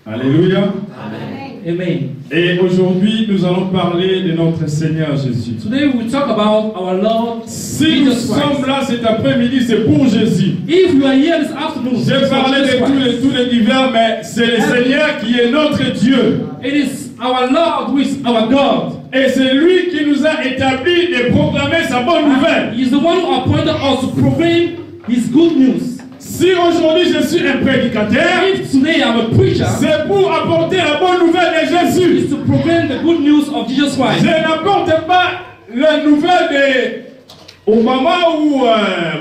Alléluia. Amen. Amen. Et aujourd'hui, nous allons parler de notre Seigneur Jésus. Today we talk about our Lord Si nous Jesus Christ. sommes là cet après-midi, c'est pour Jésus. If you are here this afternoon, J'ai parlé de tous les divers, mais c'est le Seigneur qui est notre Dieu. It is our Lord who is our God. Et c'est lui qui nous a établi de proclamer sa bonne nouvelle. He is the one who appointed us to proclaim His good news. Si aujourd'hui je suis un prédicateur, If today I'm a preacher, c'est pour apporter la bonne nouvelle de it Jésus. is to proclaim the good news of Jesus Christ. Je n'apporte pas la nouvelle de Obama ou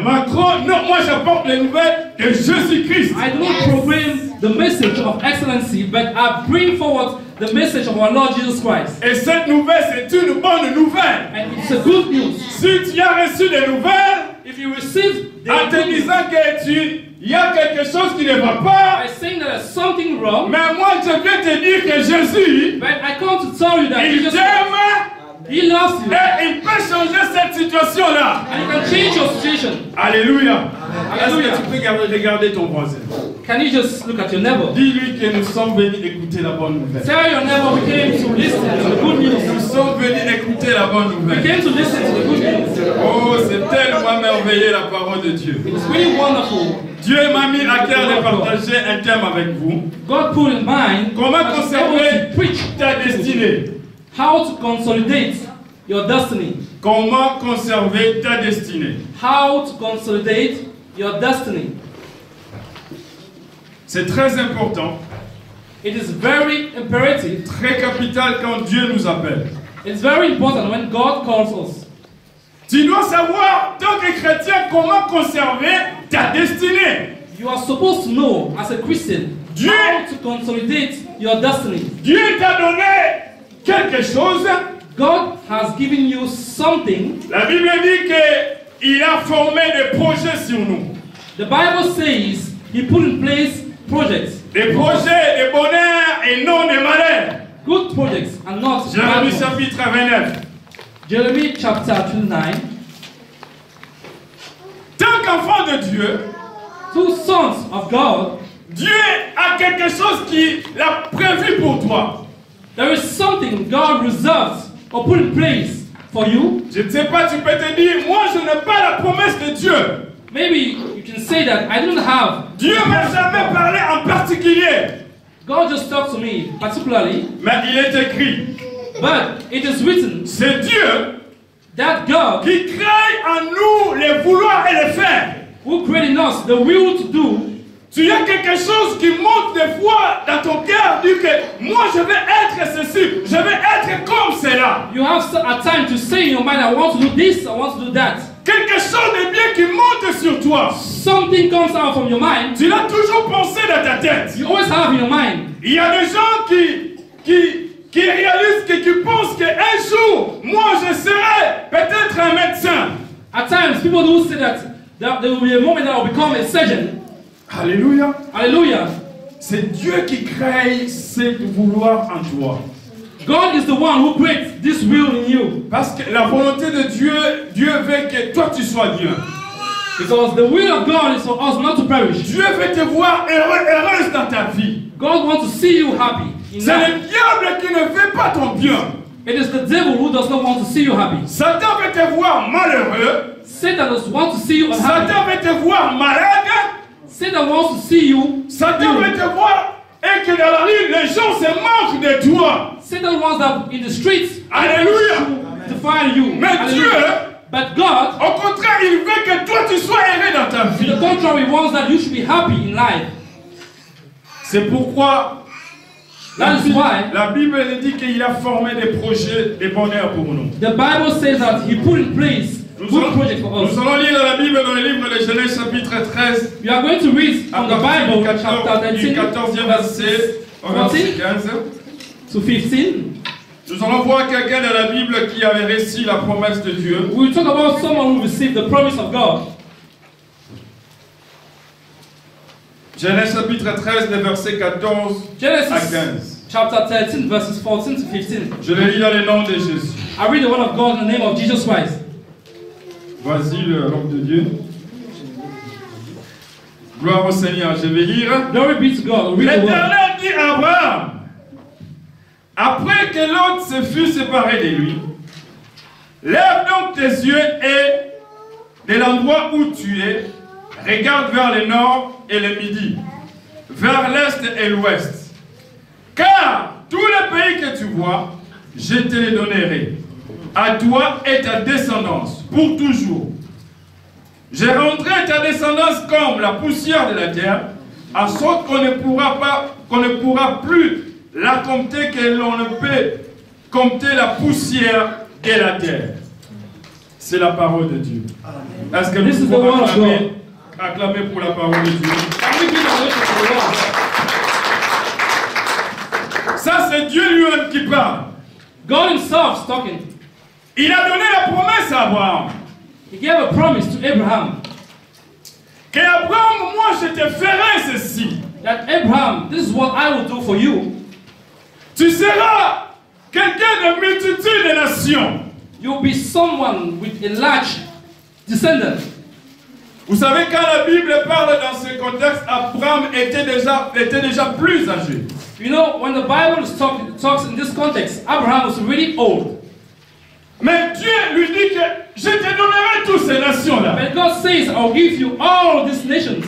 Macron. Non, moi j'apporte les nouvelles de Jésus-Christ. I do not proclaim the message of excellency, but I bring forward the message of our Lord Jesus Christ. Et cette nouvelle, c'est une bonne nouvelle. And it's a good news. Si tu as reçu des nouvelles, If you receive the en te good news disant qu'il y a quelque chose qui ne va pas, by saying that there's something wrong, mais moi je viens te dire que Jésus, but I come to tell you that il Jesus, t'aime He loves you, et il peut changer cette situation-là. and He can change your situation. Alléluia. Alléluia. Est-ce que tu peux regarder ton voisin? Can you just look at your neighbor? Dis-lui que nous sommes venus écouter la bonne nouvelle. Tell your neighbor we came to listen to the good Nous news. sommes venus écouter la bonne We nouvelle. came to listen to the good news. Oh, c'est tellement merveilleux la parole de Dieu. It's really wonderful. Dieu m'a mis à cœur de partager un thème avec vous. God put in mind Comment that you're able conserver to preach ta destinée? how to consolidate your destiny. Comment conserver ta destinée? How to consolidate your destiny. C'est très important, It is very imperative. très capital quand Dieu nous appelle. It's very important when God calls us. Tu dois savoir, tant que chrétien, comment conserver ta destinée. You are supposed to know, as a Christian, Dieu, how to consolidate your destiny. Dieu t'a donné quelque chose. God has given you something. La Bible dit qu'il a formé des projets sur nous. The Bible says He put in place projects. Des projets de bonheur et non de malheur. Good projects and not bad Jérémie ones. chapitre 29. Jeremiah chapter 29. Tant qu'enfant de Dieu, Two sons of God, Dieu a quelque chose qu'il a prévu pour toi. there is something God reserves or put in place for you. Je ne sais pas, tu peux te dire, moi je n'ai pas la promesse de Dieu. Maybe you can say that I don't have. Dieu ne m'a jamais parlé en particulier. God just talked to me particularly, Mais il est écrit, but it is written c'est Dieu that God qui crée en nous les vouloir et les faire. who created in us the will to do. Tu as quelque chose qui monte des fois dans ton cœur, dit que moi je vais être ceci, je vais être comme cela. You have a time to say in your mind, I want to do this, I want to do that. Quelque chose de bien qui monte sur toi. Something comes out from your mind. Tu l'as toujours pensé dans ta tête. You always have in your mind. Il y a des gens qui réalisent, qui pensent qu'un jour, moi je serai peut-être un médecin. At times, people do say that there will be a moment that I will become a surgeon. Alléluia. Hallelujah. C'est Dieu qui crée ce vouloir en toi. God is the one who creates this will in you. Parce que la volonté de Dieu, Dieu veut que toi tu sois bien. Because the will of God is for us not to perish. Dieu veut te voir heureux, heureuse dans ta vie. God wants to see you happy in C'est life. le diable qui ne veut pas ton bien. It is the devil who does not want to see you happy. Satan veut te voir malheureux. Satan does want to see you unhappy. Satan veut te voir malade. Satan wants to see you. Satan veut te voir et que dans la rue, les gens se moquent de toi. Satan wants that in the streets Alléluia. to find you. Mais Hallelujah. Dieu, But God, au contraire, il veut que toi tu sois heureux dans ta to vie. the contrary, wants that you should be happy in life. C'est pourquoi That is why la Bible dit qu'il a formé des projets de bonheur pour nous. the Bible says that He put in place good project for us. Nous allons lire dans la Bible, dans le livre de Genèse chapitre 13, We are going to read à from the partir Bible, du chapter 13, 14e verset au verset 15. to 15. Nous allons voir quelqu'un dans la Bible qui avait reçu la promesse de Dieu. We will talk about someone who received the promise of God. Genèse chapitre 13, les versets 14 à Genesis 15. chapter 13, verses 14 to 15. Je le lis dans le nom de Jésus. I read the word of God in the name of Jesus Christ. Voici l'homme de Dieu. Gloire au Seigneur, je vais lire. Glory be to God. Read the word. L'Éternel dit à Abraham, que l'autre se fût séparé de lui. Lève donc tes yeux et, de l'endroit où tu es, regarde vers le nord et le midi, vers l'est et l'ouest. Car tous les pays que tu vois, je te les donnerai, à toi et ta descendance, pour toujours. Je rendrai ta descendance comme la poussière de la terre, à sorte qu'on ne pourra plus la compter, que l'on ne peut compter la poussière de la terre. C'est la parole de Dieu. Est-ce que nous pouvons acclamer pour la parole de Dieu? Ça, c'est Dieu lui-même qui parle. God himself is talking. Il a donné la promesse à Abraham. He gave a promise to Abraham. Que Abraham, moi je te ferai ceci. That Abraham, this is what I will do for you. Tu seras quelqu'un de multitude de nations. You'll be someone with a large descendant. Vous savez, quand la Bible parle dans ce contexte, Abraham était déjà plus âgé. You know, when the Bible talks in this context, Abraham was really old. Mais Dieu lui dit que je te donnerai toutes ces nations-là. But God says, I'll give you all these nations.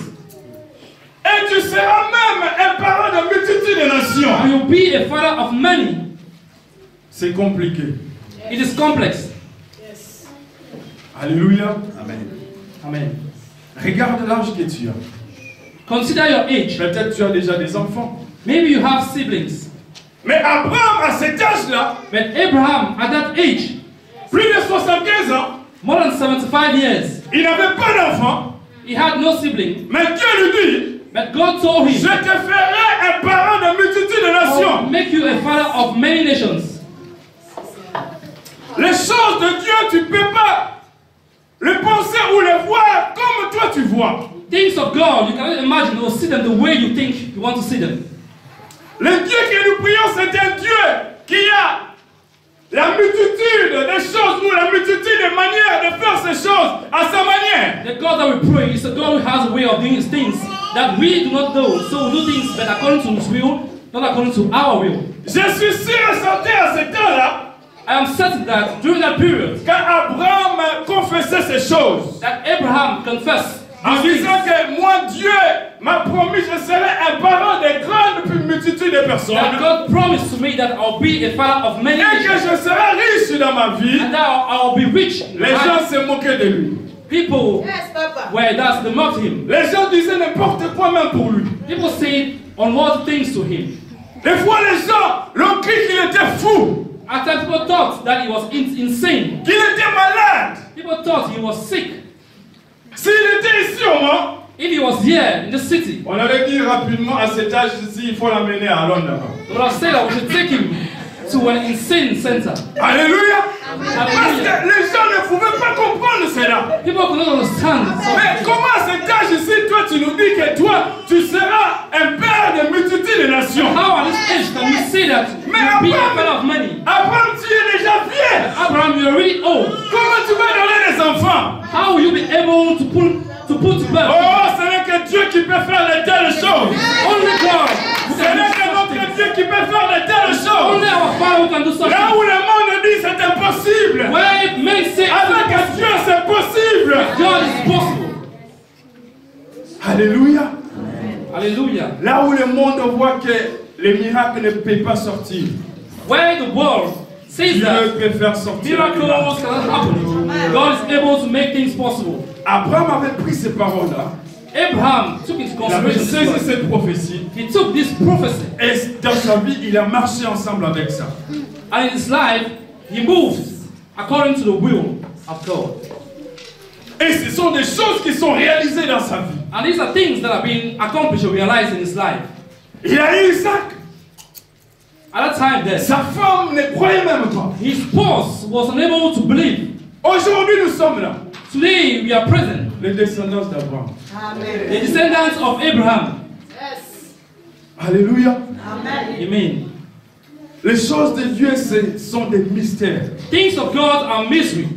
Et tu seras même un parent de multitude de nations. And you'll be a father of many. C'est compliqué. It is complex. Yes. Alléluia. Amen. Amen. Regarde l'âge que tu as. Consider your age. Peut-être tu as déjà des enfants. Maybe you have siblings. Mais Abraham, à cet âge-là, But Abraham, at that age, plus de 75 ans, more than 75 years, il n'avait pas d'enfant. he had no sibling. Mais Dieu lui dit, But God told je him, te ferai un parent de multitude de I'll nations. make you a father of many nations. Les choses de Dieu, tu ne peux pas les penser ou les voir comme toi tu vois. Things of God, you cannot imagine or see them the way you think you want to see them. Le Dieu que nous prions, c'est un Dieu qui a la multitude des choses ou la multitude de manières de faire ces choses à sa manière. The God that we pray is a God who has a way of doing his things that we do not know. So we do things but according to his will, not according to our will. Je suis sûr et certain à ce temps-là, I am certain that during that period, quand Abraham confessait ces choses, that Abraham confessed en these disant things, que moi, Dieu m'a promis que je serai un parent de grandes multitudes de personnes, that God promised to me that I'll be a father of many et que nations, je serai riche dans ma vie, and that I'll be rich. les gens se moquaient de lui. People Yes, Papa. were that they mocked him. Les gens disaient n'importe quoi même pour lui. People said unworthy things to him. Des fois, les gens l'ont cru qu'il était fou, At times people thought that he was insane. qu'il était malade. People thought he was sick. S'il était ici au moins, If he was here in the city, on allait dire rapidement à cet âge ici, il faut l'amener à Londres. they would have said that we should take him to an insane center. Alléluia. Parce Hallelujah. que les gens ne pouvaient pas comprendre cela. People could not understand. Mais comment à cet âge ici, toi, tu nous dis que toi, tu seras un père de multitudes de nations? How at this age can you say that you be a father of many? Abraham, tu es déjà vieux. Abraham, you're really old. Comment tu vas donner des enfants? How will you be able to put to birth? Oh, ce n'est que Dieu qui peut faire de telles choses. Only God who Ce can n'est do que notre something. Dieu qui peut faire de telles choses. Only our Father who can do Là something. où le monde dit c'est impossible, Where men say avec Dieu c'est possible. God is possible. Alléluia. Hallelujah. Là où le monde voit que les miracles ne peuvent pas sortir, Where the world says Dieu that peut faire sortir. les miracles. miracles cannot happen, God is able to make things possible. Abraham avait pris ces paroles-là, Abraham took into il avait consideration saisi this word. cette prophétie, He took this prophecy, et dans sa vie, il a marché ensemble avec ça. and in his life, he moved according to the will of God. Et ce sont des choses qui sont réalisées dans sa vie. And these are things that have been accomplished or realized in his life. Il a eu Isaac. At that time then, Sa femme ne croyait même pas. his spouse was unable to believe. Aujourd'hui, nous sommes là, Today we are present, les descendants d'Abraham. Amen. the descendants of Abraham. Yes. Alléluia. Amen. Amen. Les choses de Dieu sont des mystères. Things of God are mystery.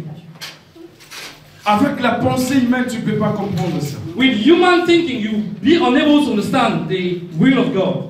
Avec la pensée humaine, tu ne peux pas comprendre ça. With human thinking, you be unable to understand the will of God.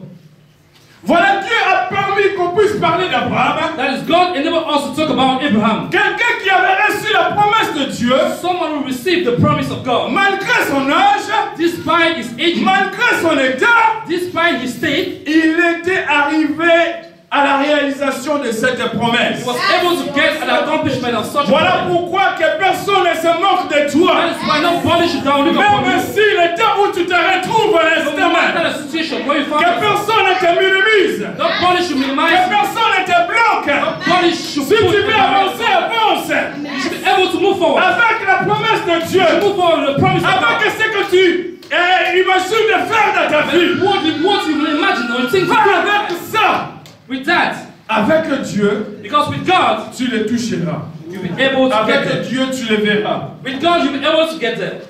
Voilà, Dieu a permis qu'on puisse parler d'Abraham. That is, God enabled us to talk about Abraham. Quelqu'un qui avait reçu la promesse de Dieu, Someone who received the promise of God. malgré son âge, Despite his age, malgré son état, despite his state, il était arrivé à la réalisation de cette promesse. he was able to get an accomplishment of such Voilà a pourquoi que personne ne se moque de toi. That is why nobody should down look upon Même you. si le temps où tu te retrouves à No l'instant matter même, the situation where you find que yourself, personne ne te minimise, nobody should que minimize you. personne ne te bloque. Nobody should Si put tu you veux down. avancer, avance. You should be able to move forward. Avec la promesse de Dieu, Move forward with the promise of avec God. ce que tu imagines de faire dans ta vie. What you will imagine or think to Va do avec ça. with that, Avec Dieu, because with God, tu les toucheras. you'll be able to get Avec there. Dieu, tu les verras. With God, you'll be able to get there.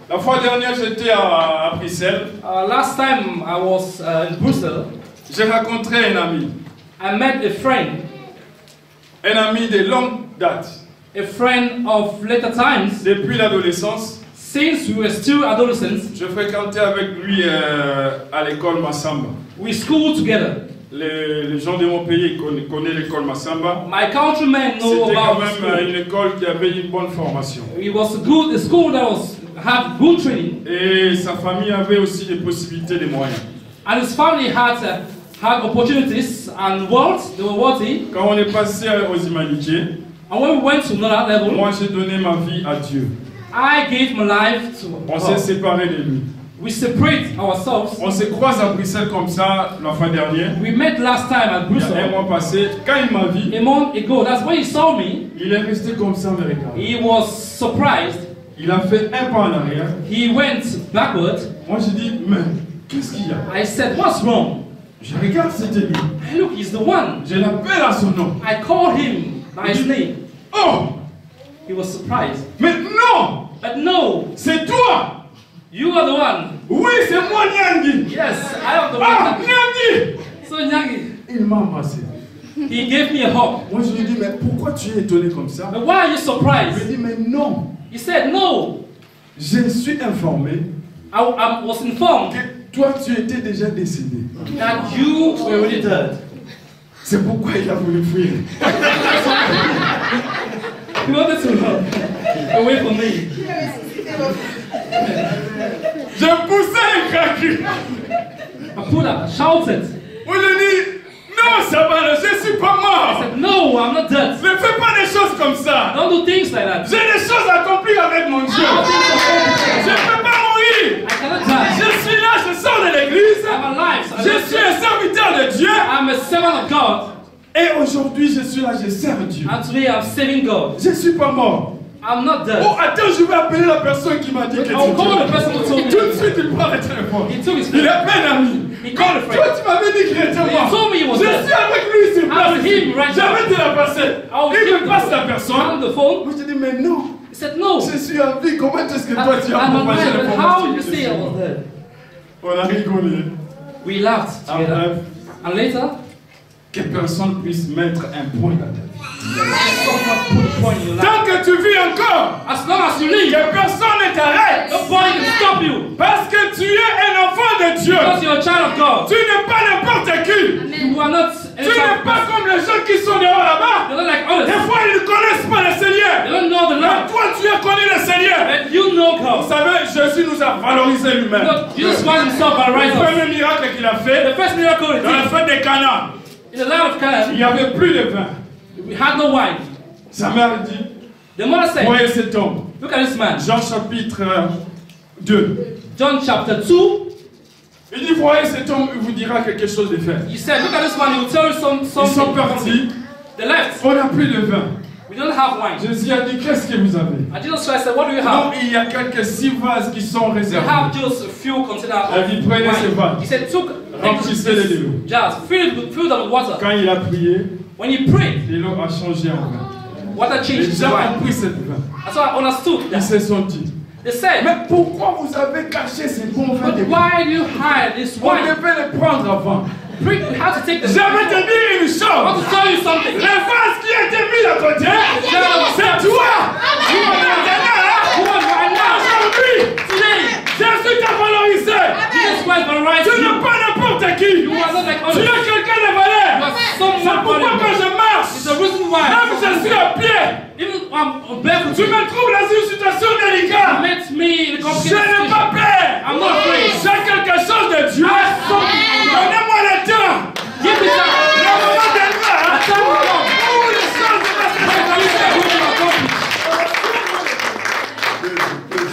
La fois dernière, j'étais à Bruxelles. Last time I was in Brussels, J'ai rencontré un ami. I met a friend De longue date. a friend of later times. Depuis l'adolescence, Since we were still adolescents, je fréquentais avec lui à l'école Massamba. we schooled together. Les gens de mon pays connaissent l'école Massamba. My countrymen know C'était quand about the même school. une école qui avait une bonne formation. It was a school that had good training, Et sa famille avait aussi des possibilités, des moyens. and his family had opportunities and wealth. They were wealthy. Quand on est passé aux humanités, And when we went to another level, moi j'ai donné ma vie à Dieu. I gave my life to On s'est God. séparés de lui. We separate ourselves. On se croise à Bruxelles comme ça la fois dernière. We met last time at Il y a un Brussels. mois passé, quand il m'a vu, A month ago, that's when he saw me. il est resté comme ça me regarder. He was surprised. Il a fait un pas en arrière. He went backward. Moi j'ai dit, mais qu'est-ce qu'il y a? I said, what's wrong? Je regarde, c'était lui. Hey, look, he's the one. Je l'appelle à son nom. I called him by his name. Oh, He was surprised. mais non, But no, c'est toi. you are the one. Oui, c'est moi Nyangi. Yes, I am the Ah, one. Nyangi. So Nyagi, Il m'a embrassé. he gave me a hug. Moi je lui ai dit, mais pourquoi tu es étonné comme ça? But why are you Je lui surprised? ai dit, mais non, He said, no. je suis informé I was informed que toi tu étais déjà décédé. that you were already dead. C'est pourquoi il a voulu fuir. He wanted to run away from me. Je poussais un craqué. I pulled up, shouted. On lui dit, non, ça va, je suis pas I mort. said, no, I'm not dead. Ne fais pas des choses comme ça. Don't do things like that. J'ai des choses à accomplir avec mon Dieu. Je ne peux pas mourir. I cannot die. Je suis là, je sors de l'église. I'm alive. Je suis un serviteur de Dieu. I'm a servant of God. Et aujourd'hui, je suis là, je sers Dieu. And today I'm serving God. Je ne suis pas mort. I'm not dead. Oh, attends, je vais appeler la personne qui m'a dit que tu I'll call the es. person who told me. Tout de suite, il prend le téléphone. He took his Il phone. appelle un ami. He called a Toi, friend. tu m'avais dit qu'il était mort. told me he was Je dead. suis avec lui sur place. I'm with him right Je now. vais te la passer. I'll Il give me passe la the personne. the phone. Moi, je dis, mais non. He said, no. Je suis en vie. Comment est-ce que toi, tu as I'm propagé alive. But how l'information did you que say je I suis was mort? dead? On a rigolé. We laughed En together. bref, And later, que personne puisse mettre un point dans ta vie. someone put a point in your life. Tant que tu vis encore, As long as you live, que personne ne t'arrête. nobody can stop you. Parce que tu es un enfant de Dieu. Because you're a child of God. Tu n'es pas n'importe qui. You are not a Tu n'es child of pas God. comme les gens qui sont dehors là-bas. You're not like Des others. fois, ils ne connaissent pas le Seigneur. You don't know the Mais Lord. toi, tu as connu le Seigneur. And you know Vous God. savez, Jésus nous a valorisé lui-même. Look, Jesus Christ himself Le arise us. premier miracle qu'il a fait, The first miracle he dans la did fête des Cana, in the land of il Canaan, n'y avait plus de vin. we had no wine. Sa mère dit, The mother said, voyez cet homme. look at this man. Jean chapitre 2. John chapter 2, Il dit, voyez cet homme, il vous dira quelque chose de fait. he said, look at this man, he will tell you Ils sont something. partis, They left. on n'a plus de vin. We don't have wine. Jésus a dit, qu'est-ce que vous avez? And Jesus Christ said, what do you Non, have? il y a quelques 6 vases qui sont We réservés. have just a few containers Elle dit, prenez ces of vases. wine. He said, Remplissez-les de l'eau. jars, fill them with water. Quand il a prié, When he prayed, l'eau a changé en vin. water Les changed to gens ont wine. pris cette vin. That's why I understood Ils that. se sont dit, They said, mais pourquoi vous avez caché ces bons vins de but vin? why do you hide this On wine? devait les prendre avant. We have to take the Je vais te dire une I want chose. to tell you something. Les vases qui étaient mis à côté, c'est toi. You are right now. Aujourd'hui, Today, Jésus t'a valorisé. Jesus Christ valorized Tu you. n'es pas n'importe qui. You are not like Tu others. es quelqu'un de You valeur. are C'est someone je suis à pied. Even I'm barefoot. Tu me trouves dans une situation délicate. Met me in a Je complicated n'ai pas situation. peur. I'm not afraid. J'ai quelque chose de Dieu. Donnez-moi le temps. Give me time. Le moment viendra. The time will come. Où les choses vont When se you say passer. what you accomplish.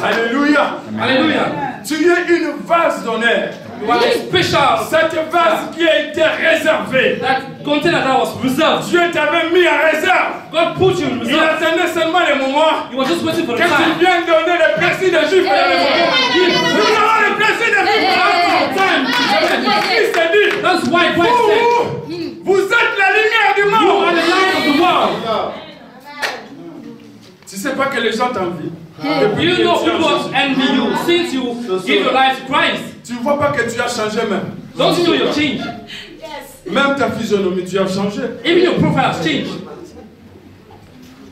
Alléluia. Hallelujah. Tu es une vase d'honneur. You are a special. Cette vase qui a été réservée. That container that was reserved. Dieu t'avait mis en réserve. God put you in Il reserve. attendait seulement les moments You were just waiting for the que tu time. viens donner le plaisir de Juifs à la maison. Nous avons le plaisir de vivre à Christ a dit, That's why Christ said, vous êtes la lumière du you are monde. the light of the world. Tu sais pas que les gens t'envient. You know people envy you since you give your life to Christ. Tu vois pas que tu as changé même. Don't you know you've changed? Même ta physionomie, tu as changé. Even your profile has changed.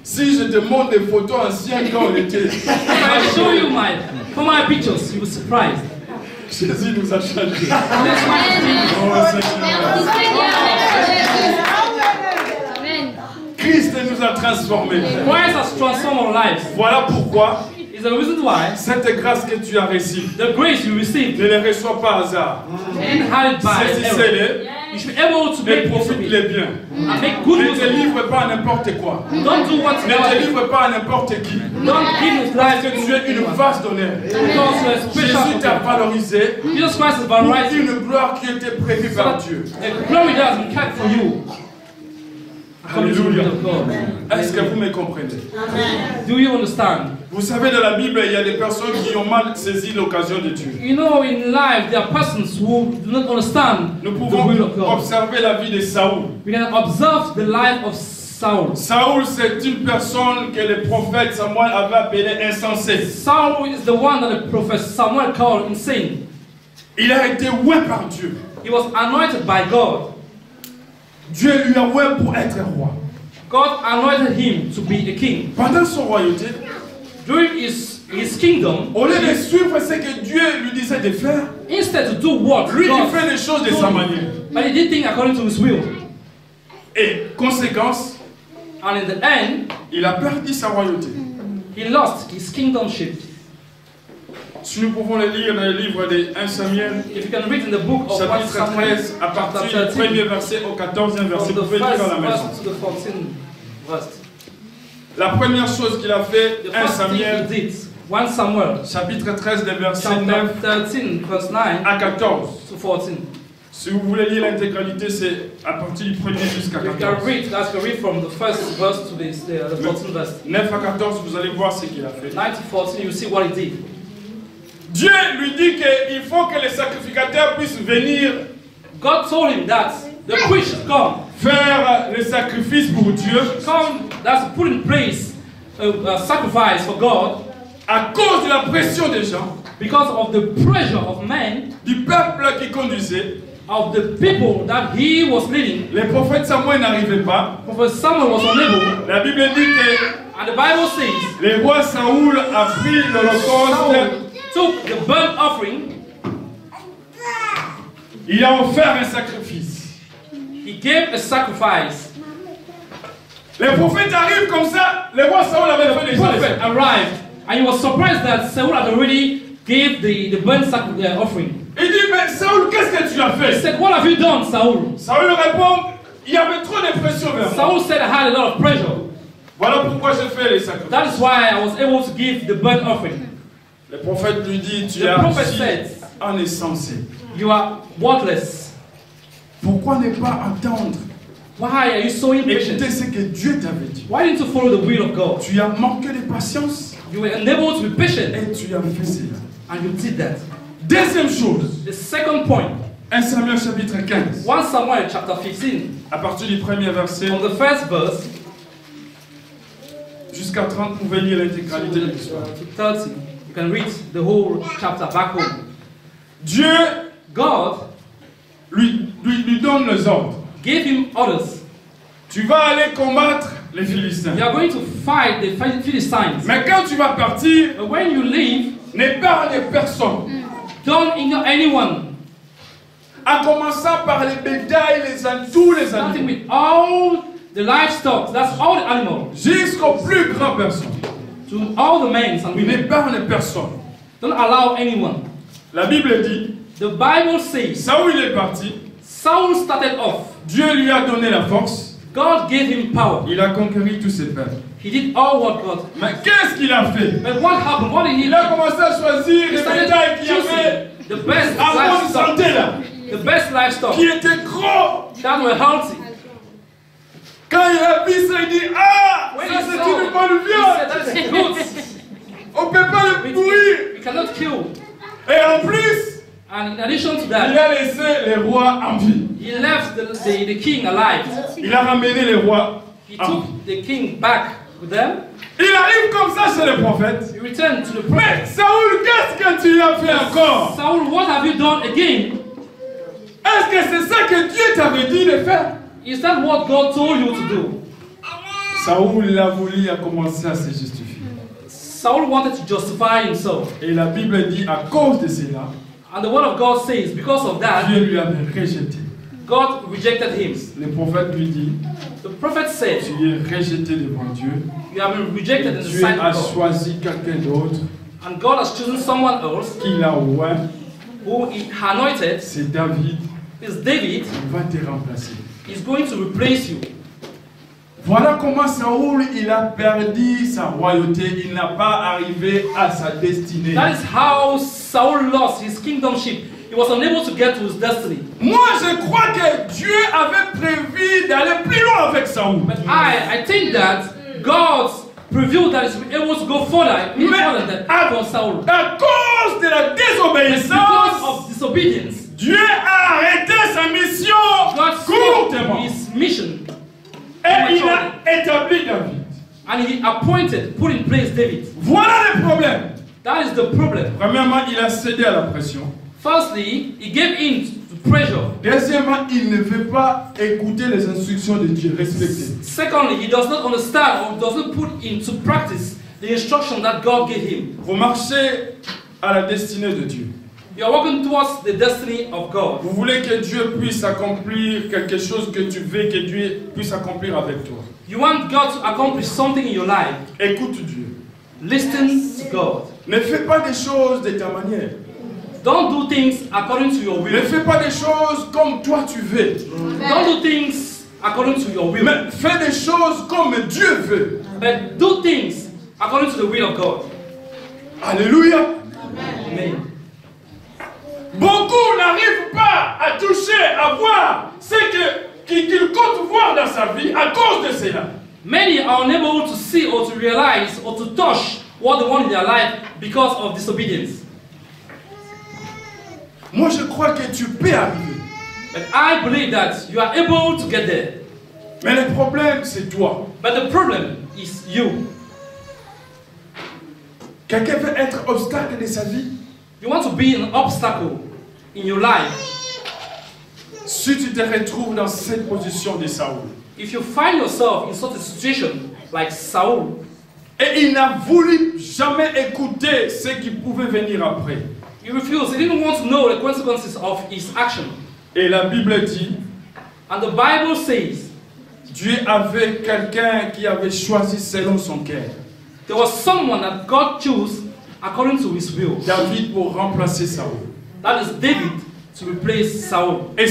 Si je te montre des photos anciennes quand on était, If I show you my former pictures, you will be surprised. Jésus nous a changé. That's why Oh, Seigneur. Christ nous a transformés. Christ has transformed our lives. Voilà pourquoi It's the reason why cette grâce que tu as reçue, the grace you received ne les reçois pas hasard. and had it by error. Saisissez-les You should be able to et make use of it profite-les bien. and make good Ne use te of it. livre pas à n'importe quoi. Don't do what's Ne te wrong. livre pas à n'importe qui. Don't give his Parce life que to tu es une anyone. vase d'honneur. Because you are special. Jésus t'a valorisé Jesus Christ is pour valorized. une gloire qui était prévue par Dieu. The glory that has been kept for you. According to the will of God. Est-ce que vous me comprenez? Do you understand? Vous savez, dans la Bible, il y a des personnes qui ont mal saisi l'occasion de Dieu. You know, in life, there are persons who do not understand Nous the pouvons will of God. observer la vie de Saoul. We can observe the life of Saul. Saoul, c'est une personne que le prophète Samuel avait appelée insensée. Saul is the one that the prophet Samuel called insane. Il a été oué par Dieu. He was anointed by God. Dieu lui a oué pour être roi. God anointed him to be a king. Pendant son royauté, During his kingdom, au lieu de suivre ce que Dieu lui disait de faire, instead to do what lui, il God fait les choses de told sa him, manière. but he did things according to his will. Et conséquence, And in the end, il a perdu sa royauté. he lost his kingdomship. Si nous pouvons le lire dans le livre de 1 Samuel, If you can read in the book of 1 chapitre Samuel, 13, à partir du chapter 13, premier verset au 14e verset, from vous the pouvez lire first à la maison. verse to the 14th verse. La première chose qu'il a fait, The 1 first thing Samuel, he did, 1 Samuel, chapitre 13, des versets chapter 9 13, verse 9 à 14. to 14. Si vous voulez lire l'intégralité, c'est à partir du premier jusqu'à You can 14. read, that's you read from the first verse to the 14th verse. 9 à 14, vous allez voir ce qu'il a fait. 9 to 14, you see what he did. Dieu lui dit qu'il faut que les sacrificateurs puissent venir God told him that the priest should come. faire le sacrifice pour Dieu Come, that's put in place a sacrifice for God à cause de la pression des gens, because of the pressure of men, du peuple qui conduisait. of the people that he was leading. Les prophètes Samuel n'arrivaient pas. Prophet Samuel was unable, La Bible dit que and the Bible says le roi Saoul a pris l'holocauste, Saul took the burnt offering, il a offert un sacrifice. he gave a sacrifice. Les prophètes arrivent comme ça, le roi Saoul avait fait The déjà les prophet arrived, and he was surprised that Saul had already gave the burnt offering. Il dit, mais Saoul, qu'est-ce que tu as He fait? said, "What have you done, Saul?" Saoul répond, il y avait trop de pression vers moi. Saul said, "I had a lot of pressure. Voilà pourquoi j'ai fait les sacrifices. That is why I was able to give the burnt offering." Le prophète lui dit, tu The es prophet assis said, en insensé. "You are worthless. Pourquoi ne pas attendre, Why are you so écouter impatient? ce que Dieu t'avait dit? Why didn't you follow the will of God? Tu as manqué de patience You were unable to be patient, et tu as fait cela. and you did that." Deuxième chose, The second point, 1 Samuel chapitre 15, 1 Samuel chapter 15, à partir du premier verset from the first verse jusqu'à 30, vous pouvez lire l'intégralité de l'histoire. to 30, you can read the whole chapter back home. Dieu God lui donne les ordres. gave him orders. Tu vas aller combattre les Philistins. You are going to fight the Philistines. Mais quand tu vas partir, But when you leave, n'épargne personne. don't ignore anyone. En commençant par les bétails, tous les Starting animaux. with all the livestock, that's all the animals, jusqu'aux plus grandes personnes. to all the men and Il women. n'épargne personne. Don't allow anyone. La Bible dit, The Bible says Saoul est parti, Saul started off. Dieu lui a donné la force, God gave him power. il a conquéri tous ses pères. He did all what God. Mais qu'est-ce qu'il a fait? But what happened? What did he Il do? a commencé à choisir He les started bétails qui avaient choosing the best en bonne livestock, santé là, the best livestock qui étaient gros. that were healthy. Quand il a vu ça, il dit, ah, When ça he c'est saw, une bonne he said, viande. "That's good. On ne peut pas le pourrir. We cannot kill." Et en plus, And in addition to il that, a laissé les rois en vie. he left the king alive. Il a ramené les rois He en took vie. the king back with them. Il arrive comme ça chez le prophète. He returned to the Mais prophet. Saoul, qu'est-ce que tu as fait encore? Saul, what have you done again? Est-ce que c'est ça que Dieu t'avait dit de faire? Is that what God told you to do? Saoul a voulu commencer à se justifier. Saul wanted to justify himself. Et la Bible dit, à cause de cela, And the word of God says, because of that, Dieu lui avait rejeté. God rejected him. Le prophète lui dit, The prophet said, tu es rejeté devant Dieu. you have been rejected in the Dieu sight a of God. choisi quelqu'un d'autre And God has chosen someone else qu'il a oint. who he anointed. C'est David. Is David. Il va te remplacer. He's going to replace you. Voilà comment Saoul, il a perdu sa royauté. Il n'a pas arrivé à sa destinée. That is how Saul lost his kingdomship. He was unable to get to his destiny. Moi, je crois que Dieu avait prévu d'aller plus loin avec Saoul. But I think that God previewed that he will be able to go further, even further than that for Saul. À cause de la Because désobéissance, of disobedience, Dieu a arrêté sa mission God courtement. stopped his mission. Et il a établi David. And he appointed, put in place David. Voilà le problème. That is the problem. Premièrement, il a cédé à la pression. Firstly, he gave in to pressure. Deuxièmement, il ne veut pas écouter les instructions de Dieu, respecter. Secondly, he does not understand or does not put into practice the instruction that God gave him. Vous marchez à la destinée de Dieu. You are walking towards the destiny of God. Vous voulez que Dieu puisse accomplir quelque chose que tu veux que Dieu puisse accomplir avec toi. You want God to accomplish something in your life. Écoute Dieu. Listen to God. Ne fais pas des choses de ta manière. Don't do things according to your Ne will. fais pas des choses comme toi tu veux. Don't do things according to your will. Mais fais des choses comme Dieu veut. But do things according to the will of God. Alléluia. Amen. Beaucoup n'arrivent pas à toucher, à voir ce qu'ils comptent voir dans sa vie à cause de cela. Many are unable to see or to realize or to touch what they want in their life because of disobedience. Moi je crois que tu peux arriver. But I believe that you are able to get there. Mais le problème c'est toi. But the problem is you. Quelqu'un veut être obstacle de sa vie. You want to be an obstacle in your life. Si tu te retrouves dans cette position de Saoul. If you find yourself in such a situation like Saul, Et il n'a voulu jamais écouter ce qui pouvait venir après. he refused. He didn't want to know the consequences of his action. Et la Bible dit, And the Bible says Dieu avait quelqu'un qui avait choisi selon son cœur. there was someone that God chose according to his will. David pour remplacer Saoul. That is David to replace Saul. Et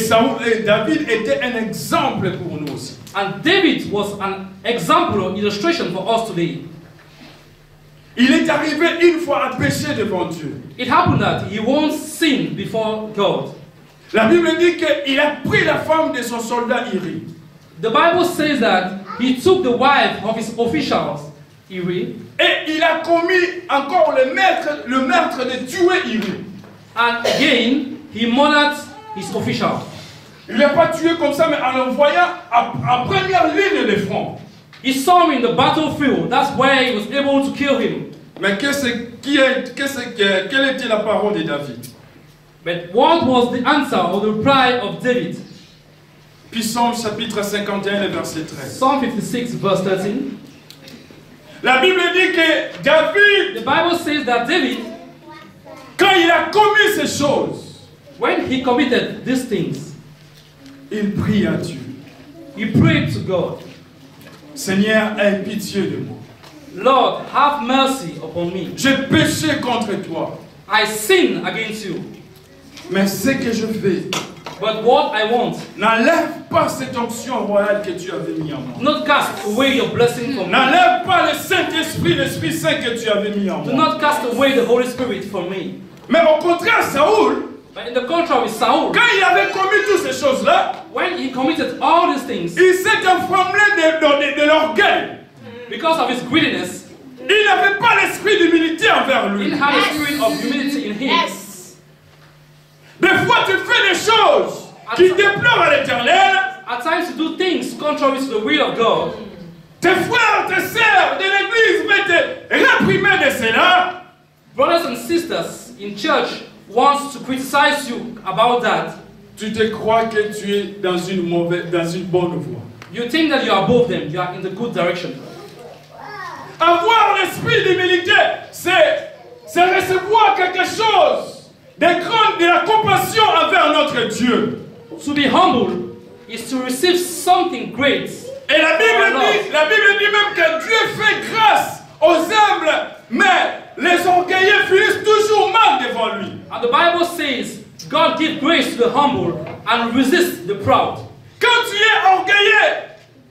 David était un exemple pour nous aussi. And David was an example or illustration for us today. Il est arrivé une fois à pécher devant Dieu. It happened that he once sinned before God. La Bible dit qu'il a pris la femme de son soldat Iri. The Bible says that he took the wife of his officials, Uri, Et il a commis encore le meurtre de tuer Iri. and again he murdered his official. Il ne l'a pas tué comme ça, mais en l'envoyant en première ligne de front. He saw him in the battlefield. That's where he was able to kill him. Mais quelle était la parole de David? But what was the answer or the reply of David? Puis Psaume chapitre 51, le verset 13. Psalm 56, verse 13. La Bible dit que David, The Bible says that David, quand il a commis ces choses, when he committed these things, il prie à Dieu. he prayed to God. Seigneur, aie pitié de moi. Lord, have mercy upon me. J'ai péché contre toi. I sin against you. Mais ce que je fais, But what I want, n'enlève pas cette onction royale que tu avais mis en moi. do not cast away your blessing from me. N'enlève pas le Saint-Esprit, l'Esprit Saint que tu avais mis en Do moi. not cast away the Holy Spirit from me. Mais au contraire, Saoul, But in the contrary with Saul, quand il avait commis toutes ces choses-là, when he committed all these things, il s'est enflammé de l'orgueil. because of his greediness, Il n'avait pas l'esprit d'humilité envers he lui. didn't have a spirit of humility in him. Yes. Des fois, tu fais des choses qui déplorent à l'Éternel. At times you do things contrary to the will of God. Tes frères, tes sœurs de l'église vont te réprimer de cela. Brothers and sisters in church wants to criticize you about that. Tu te crois que tu es dans une bonne voie. You think that you are above them, you are in the good direction. Avoir l'esprit d'humilité, c'est recevoir quelque chose de grand, de la compassion envers notre Dieu. To be humble is to receive something great. Et la Bible dit même que Dieu fait grâce aux humbles, mais les orgueilleux finissent toujours mal devant lui. And the Bible says, God gives grace to the humble and resists the proud. Quand tu es orgueilleux,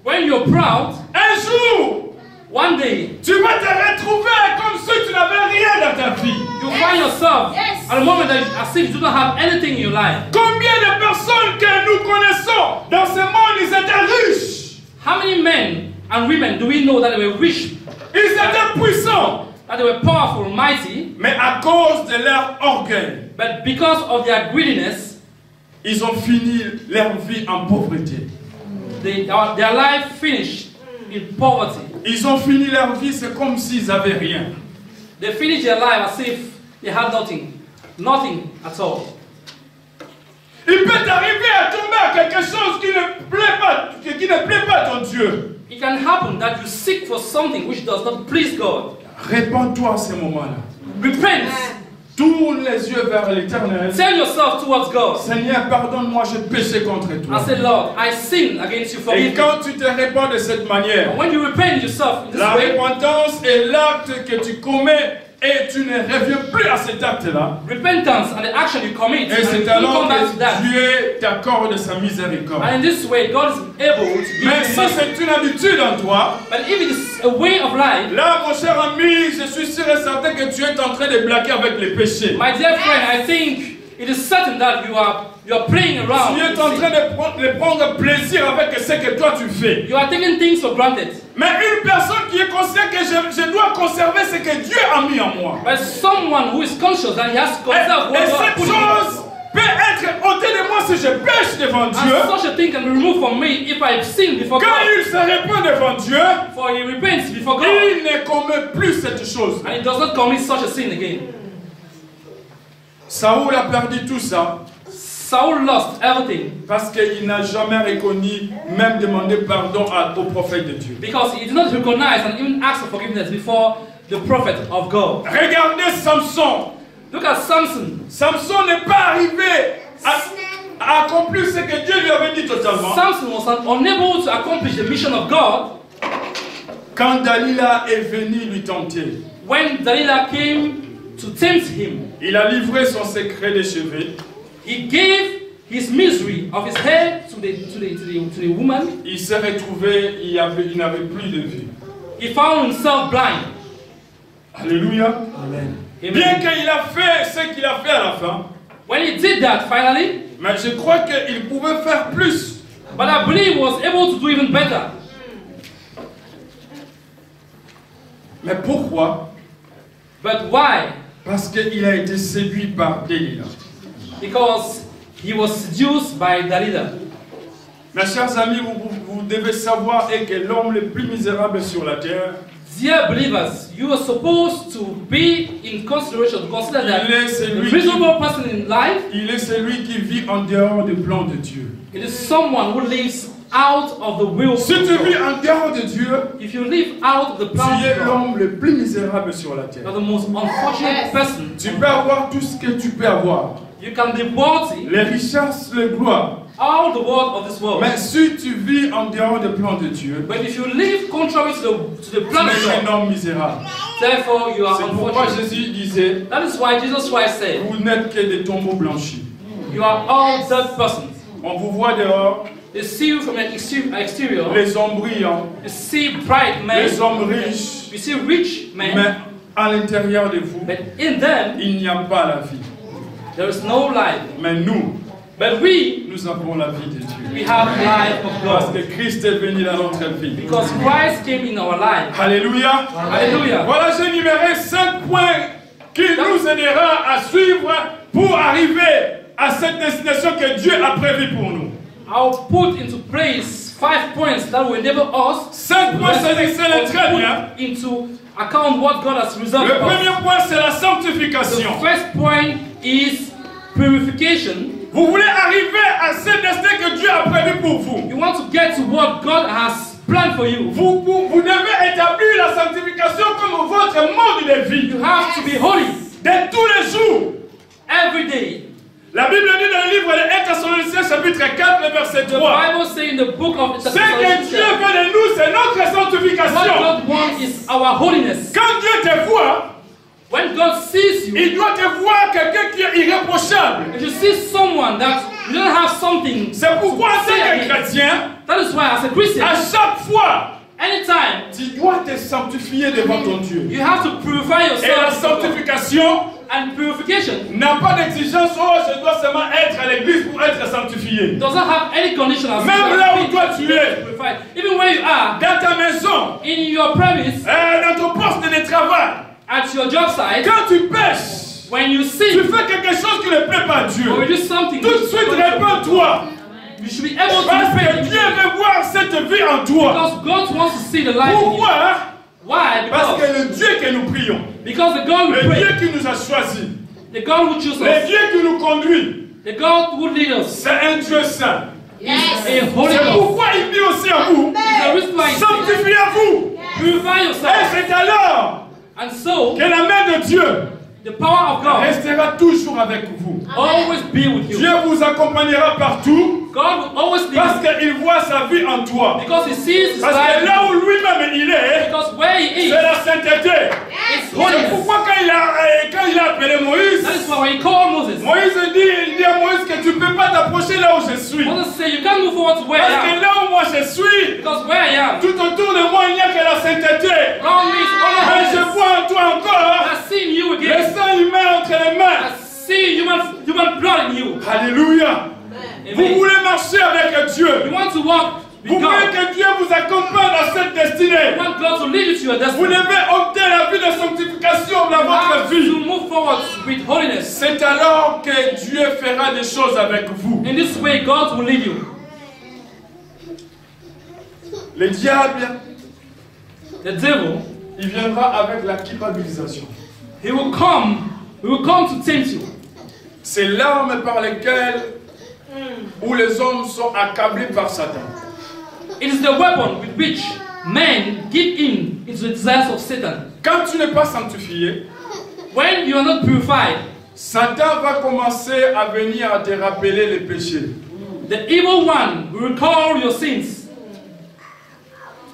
When you're proud, un jour, one day tu vas te retrouver comme si tu n'avais rien dans ta vie. you find yourself Yes. at a moment that as if you do not have anything in your life. Combien de personnes que nous connaissons dans ce monde, ils étaient riches, How many men and women do we know that they were rich, ils étaient puissants, that they were powerful, mighty, mais à cause de leur orgueil, but because of their greediness, ils ont fini leur vie en pauvreté. their life finished in poverty. Ils ont fini leur vie, c'est comme s'ils n'avaient rien. They finished their life as if they had nothing at all. Il peut t'arriver à tomber à quelque chose qui ne plaît pas à ton Dieu. It can happen that you seek for something which does not please God. Répands-toi à ce moment-là. Repent. Tourne les yeux vers l'Éternel. Turn yourself towards God. Seigneur, pardonne-moi, j'ai péché contre toi. I say, Lord, I sin against you. Et Forgive me. quand tu te répands de cette manière, When you repent yourself in this la way, repentance est l'acte que tu commets et tu ne reviens plus à cet acte-là. repentance and the action you commit, Et and you c'est don't alors come back to que that. Dieu t'accorde sa miséricorde. And in this way, God is able to give Mais you si mercy. c'est une habitude en toi, But if it is a way of life, là, mon cher ami, je suis sûr et certain que tu es en train de blaguer avec les péchés. my dear friend, I think it is certain that you are playing around. Tu es en train de prendre plaisir avec ce que toi tu fais. You are taking things for granted. Mais une personne qui est consciente que je dois conserver ce que Dieu a mis en moi. But someone who is conscious that he has to conserve Et what God cette put in chose him. peut être ôtée de moi si je pêche devant Dieu. And such a thing can be removed from me if I sin before Quand God. il se répand devant Dieu, For he repents before God. il ne commet plus cette chose. And he does not commit such a sin again. Saoul a perdu tout ça Saul lost everything parce qu'il n'a jamais reconnu, même demandé pardon au prophète de Dieu. because he did not recognize and even ask for forgiveness before the prophet of God. Regardez Samson. Look at Samson. Samson n'est pas arrivé à accomplir ce que Dieu lui avait dit totalement. Samson was unable to accomplish the mission of God Quand Dalila est venue lui tenter, when Delilah came to tempt him. il a livré son secret des cheveux. He gave his misery of his hair to the woman. Il s'est retrouvé, il n'avait plus de vue. He found himself blind. Alléluia. Amen. Bien qu'il a fait ce qu'il a fait à la fin, When he did that finally, mais je crois qu'il pouvait faire plus. but I believe he was able to do even better. Mais pourquoi? But why? Parce qu'il a été séduit par Delilah. Because he was seduced by Delilah. Mes chers amis, vous devez savoir que l'homme le plus misérable sur la terre, Dear believers, you are supposed to be in consideration, to consider that il est the celui miserable person in life, il est celui qui vit en dehors du plan de Dieu. it is someone who lives out of the will Si of tu vis God. en dehors de Dieu, If you live out of the tu plan es of God, l'homme le plus misérable sur la you terre. are the most unfortunate person. Tu peux avoir tout ce que tu peux avoir. You can be wealthy, Les richesses, les gloires. all the world of this world. Mais si tu vis en dehors du plan de Dieu, But if you live contrary to the tu plan of es un God, homme misérable. therefore you are C'est pourquoi unfortunate. Jésus disait, That is why Jesus Christ said, vous n'êtes que des tombeaux blanchis. you are all dead persons. On vous voit dehors, They see you from an exterior. les hommes brillants, You see bright men. les hommes riches, You see rich men. mais à l'intérieur de vous, But in them, il n'y a pas la vie. there is no life. Mais nous, But we nous avons la vie de Dieu. have life of Parce God. que Christ est venu dans notre vie. Because Christ came in our life. Alléluia. Hallelujah. Voilà, j'ai énuméré 5 points qui nous aidera à suivre pour arriver à cette destination que Dieu a prévue pour nous. I'll put into place 5 points that will enable us 5 points, c'est très bien. put into account what God has reserved Le for us. premier point, c'est la The sanctification. first point is purification. Vous voulez arriver à cette destinée que Dieu a prévue pour vous. You want to get to what God has planned for you. Vous devez établir la sanctification comme votre mode de vie. You have to be holy De tous les jours. every day. La Bible dit dans le livre de 1 Thessaloniciens chapitre 4, le verset The 3. Bible says in the book of Ce que Dieu veut de nous, c'est notre what sanctification. God wants is our holiness. Quand Dieu te voit, When God sees you, il doit te voir quelqu'un qui est irréprochable. if you see someone that you don't have something, C'est pourquoi, en tant say que against, chrétien, that is why as a Christian, à chaque fois, anytime tu dois te sanctifier devant ton Dieu. you have to purify Et la yourself. before God. sanctification And purification n'a pas d'exigence, oh, je dois seulement être à l'église pour être sanctifié. doesn't have any condition as Même là où toi tu es, purified. Even where you are, dans ta maison, in your premise, dans ton poste de travail, at your job site, quand tu pêches, when you tu sin fais quelque chose qui ne plaît pas à Dieu. or you do something, Tout de suite, répands-toi. you should be able to Parce que repent Dieu veut voir cette vie en toi. because God wants to see the light in you. Pourquoi? Why? Parce Because, que le Dieu que nous prions, because the God we le pray, Dieu qui nous a choisis, the God who chooses le us, Dieu qui nous conduit, the God who leads us, c'est un Dieu saint. is a holy C'est God. pourquoi il dit aussi à vous, The reason why he says, sanctifiez-vous. purify Et yourself. c'est alors And so, que la main de Dieu the power of God restera toujours avec vous. always be with you. Dieu vous accompagnera partout God will always lead parce you qu'il voit sa vie en toi. because He sees His Parce que life. là où lui-même il est, Because where He is, c'est la sainteté. it's C'est holiness. pourquoi quand il a appelé Moïse, That is why when He called Moses, Moïse il dit à Moïse que tu ne peux pas t'approcher là où je suis. Moses said, "You can't move forward to where Parce I que am, là où moi je suis, because where I am, tout autour de moi il n'y a que la sainteté. around me is Mais only je holiness. vois en toi encore I see in you le again. sang humain entre les mains. I see human blood in you. Alléluia. Vous Amen. voulez marcher avec Dieu. You want to walk Vous with voulez God. que Dieu vous accompagne dans cette destinée. You want God to lead you to your Vous destiny. devez opter la vie de sanctification dans You votre have vie. to move forward with holiness. C'est alors que Dieu fera des choses avec vous. In this way, God will lead you. Le diable, The devil, il viendra avec la culpabilisation. he will come to tempt you. C'est l'arme par laquelle où les hommes sont accablés par Satan. It is the weapon with which men give in into the desires of Satan. Quand tu n'es pas sanctifié, When you are not purified, Satan va commencer à venir à te rappeler les péchés. the evil one will recall your sins.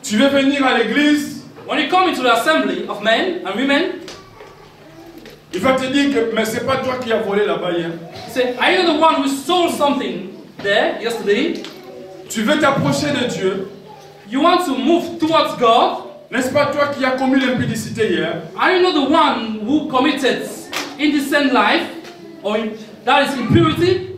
Tu veux venir à l'église, When you come into the assembly of men and women, il va te dire que mais c'est pas toi qui as volé là-bas hier. you say, "Are you the one who stole something there yesterday?" Tu veux t'approcher de Dieu. You want to move towards God. N'est-ce pas toi qui as commis l'impudicité hier? Are you not the one who committed indecent life or that is impurity?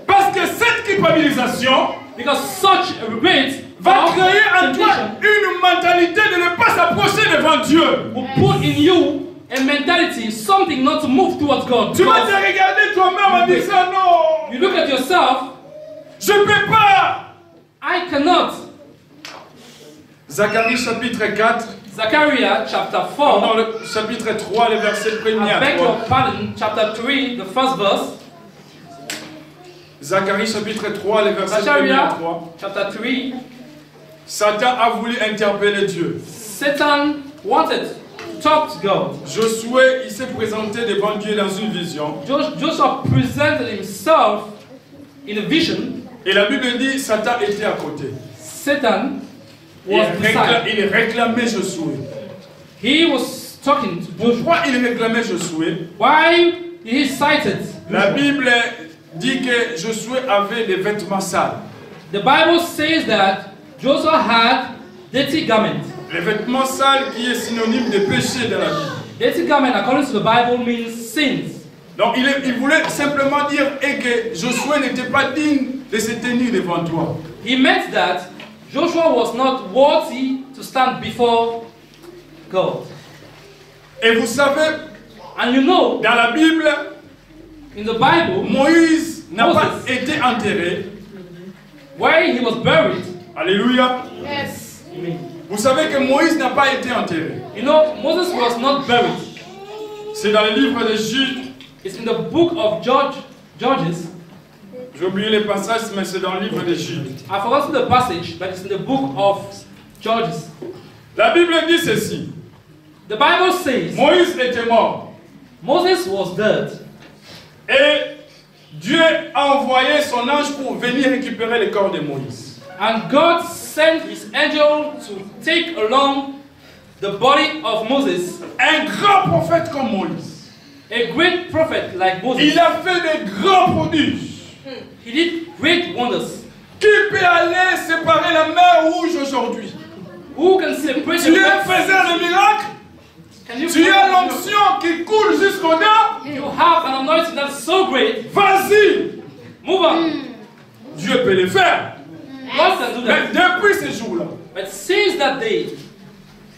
Parce que cette culpabilisation Because such a regret va or créer en toi temptation une mentalité de ne pas s'approcher devant Dieu. will put in you a mentality, something not to move towards God. Tu vas te Because regarder toi-même en disant non, you look at yourself, je ne peux pas. I cannot. Zacharie chapitre 4, Zechariah chapter pardon, 4, le chapitre 3, le verset 1er I à beg 3. your pardon, chapter 3, the first verse. Zacharie chapitre 3, le verset 1er à Zechariah 3. chapter 3, Satan a voulu interpeller Dieu. Satan wanted to talk to God. Josué, il s'est présenté devant Dieu dans une vision. Joshua presented himself in a vision, Et la Bible dit Satan était à côté. Satan Et was beside. il réclamait Josué. He was talking to Joshua. Pourquoi il réclamait Josué? Why he cited? La Bible dit que Josué avait des vêtements sales. The Bible says that Joshua had dirty garments. Les vêtements sales qui est synonyme de péché dans la Bible. Dirty garment, according to the Bible, means sins. Donc il voulait simplement dire que Josué n'était pas digne de se tenir devant toi. He meant that Joshua was not worthy to stand before God. Et vous savez, And you know, dans la Bible, in the Bible, Moïse n'a pas Moses. été enterré. where he was buried, Alléluia. Yes. Vous savez que Moïse n'a pas été enterré. you know, Moses was not buried. C'est dans le livre de Jude. It's in the book of Judges. J'ai oublié les passages, mais c'est dans le livre de Jude. I forgot the passage, but it's in the book of Judges. La Bible dit ceci. The Bible says Moïse était mort. Moses was dead. Et Dieu a envoyé son ange pour venir récupérer le corps de Moïse. And God sent his angel to take along the body of Moses, Un grand prophète comme Moïse. a great prophet like Moses. Il a fait des grands prodiges. He did great wonders. Qui peut aller séparer la mer Rouge aujourd'hui? Who can separate Tu the es Red Sea? faiseur de miracles. Can you Tu as l'onction qui coule jusqu'au nord. You have an anointing that's so great. Vas-y. Move on. Dieu peut le faire. God can do Mais that. depuis ce jour-là, But since that day,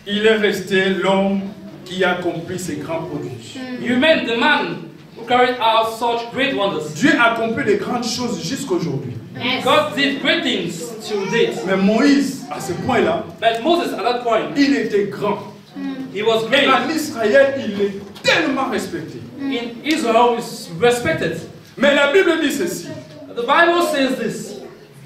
il est resté l'homme qui a accompli ces grands prodiges. you remain the man who carried out such great wonders. Dieu a accompli de grandes choses jusqu'aujourd'hui. Yes. God did great things till date. Mais Moïse, à ce point-là, But Moses, at that point, il était grand. he was Et great. en Israël, il est tellement respecté. In Israel, is respected. Mais la Bible dit ceci. The Bible says this.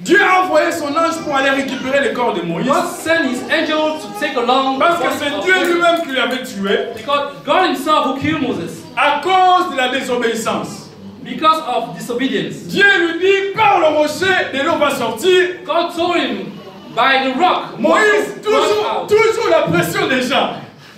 Dieu a envoyé son ange pour aller récupérer le corps de Moïse. God sent his angel to take along the Parce que body c'est of Dieu Moses. lui-même qui l'avait tué Because God himself who killed Moses à cause de la désobéissance. because of disobedience. Dieu lui dit, par le rocher, de l'eau va sortir. God told him by the rock. Moïse, water will come out. toujours la pression des gens.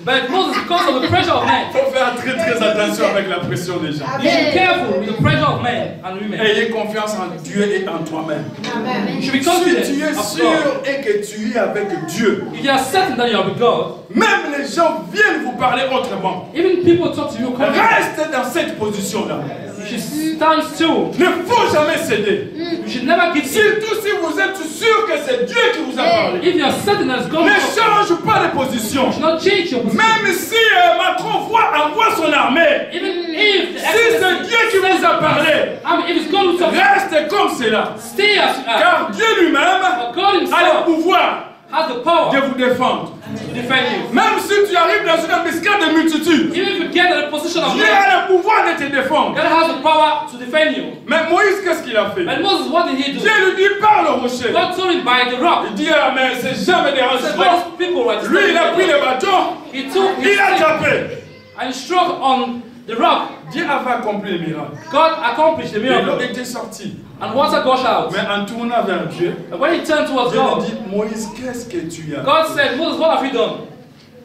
But Moses, because of the pressure of men, Il faut faire très très attention avec la pression des gens. you should be careful with the pressure of men and women. Ayez confiance en Dieu et en toi-même. Amen. You should be Si confident tu es of sûr God. et que tu es avec Dieu, If you are certain that you are with God, même les gens viennent vous parler autrement. even people talk to you, come Reste dans cette position-là. you should stand still. Ne faut jamais céder. You should never give in. Surtout si vous êtes sûr que c'est Dieu qui vous a parlé. If you are certain that it's God, Ne you change pas de position. should not change your position. Même si Macron envoie son armée, Even if the si c'est Dieu qui vous a parlé, if it's God who talks, reste comme cela. stay as you are. Car Dieu lui-même But God a le himself pouvoir has the power de vous défendre. to defend you. Même si tu arrives dans une embuscade de multitude, Even if you get in a position of Dieu men, a le pouvoir de te défendre. God has the power to defend you. Mais Moïse, qu'est-ce qu'il a fait? But Moses, what did he do? Dieu lui dit par le rocher. God told him by the rock. Il dit, ah, mais c'est jamais He dérangé. said, those people were Lui, il a pris le bâton, He took his il a stick tapé. and he struck on the rock. Dieu avait accompli le miracle. God accomplished the Et l'eau miracle. était sortie. And water gushed out. Mais en tournant vers Dieu, And when he turned towards Dieu lui God, dit, Moïse, qu'est-ce que tu as God fait? said, Moses, what have you done?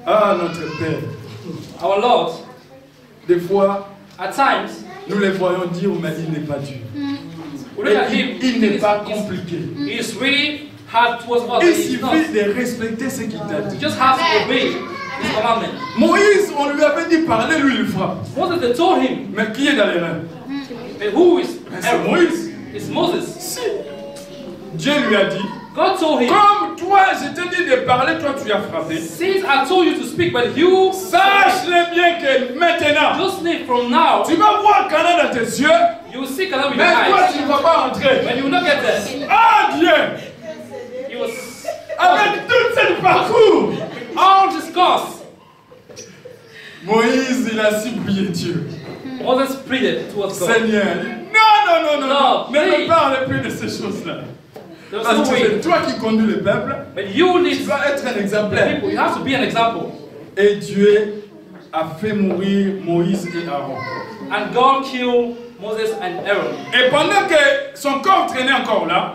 Ah, notre Père. Our Lord, Des fois, at times, nous les voyons dire, mais il n'est pas dur. we look at Et him. il n'est pas compliqué. He's really hard towards us. Il He's not. suffit de respecter ce qu'il t'a You dit. just have to obey his commandment. Moïse, on lui avait dit, parler, lui, il frappe. Moses, they told him, Mais qui est dans les reins? but who is Mais c'est Moïse. It's Moses. Si. Dieu lui a dit, God told him, comme toi, je t'ai dit de parler, toi, tu as frappé. since I told you to speak, but you Sache-le bien que maintenant, just need from now, tu vas voir Canaan dans tes yeux, you will see Canaan with your mais toi, eyes. tu ne vas pas entrer. But you will not get there. Ah, Dieu, He was avec tout ce parcours, all discussed. Moïse, il a supplié Dieu. Moses prayed towards God. Seigneur, non, No, ne me please. parle plus de ces choses-là. There was Parce no que way. c'est toi qui conduis le peuple, But you tu need dois être un the exemplaire. people. You have to be an example. Et Dieu a fait mourir Moïse et Aaron. And God killed Moses and Aaron. Et pendant que son corps traînait encore là,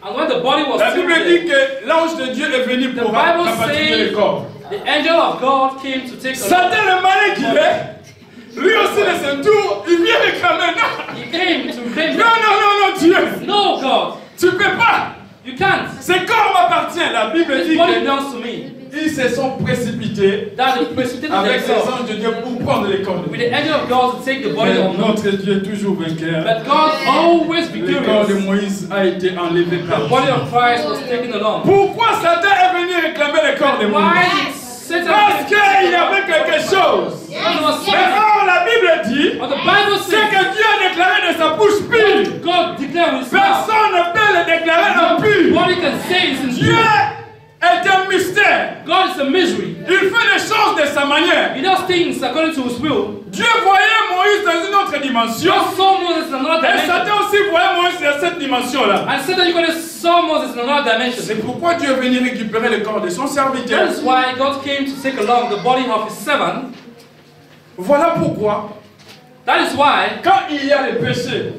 And when the body was la still Bible there, dit que l'ange de Dieu est venu the pour Bible rapatrier le says corps. the angel of God came to take a Satan, le malin qu'il est, lui aussi de son tour, il vient réclamer. Non, He came to claim non, non, non, Dieu, No, God, tu peux pas. you can't. Ce corps m'appartient. La Bible This dit body que belongs to me. ils se sont précipités That they precipitated avec les themselves anges de Dieu pour prendre les corps de with Dieu. the angel of God to take the body Mais of man. notre Dieu est toujours vainqueur. But God always Le corps de victorious. Moïse a été enlevé par The body Dieu. of Christ was taken along. Pourquoi Satan est venu réclamer le corps de Why Moïse? did Satan Parce qu'il y avait quelque chose. Mais or, la Bible dit But the Bible ce says que Dieu a déclaré de sa bouche pure. God declared with his mouth. Personne ne peut le déclarer impur. Nobody can say it's in Dieu est un mystère. God is a misery. Il fait les choses de sa manière. He does things according to his will. Dieu voyait Moïse dans une autre dimension. God saw Moses in another Et dimension. Satan aussi voyait Moïse dans cette dimension-là. And Satan equally saw Moses in another dimension. C'est pourquoi Dieu est venu récupérer le corps de son serviteur. That is why God came to take along the body of his servant. Voilà pourquoi, That is why quand il y a le péché,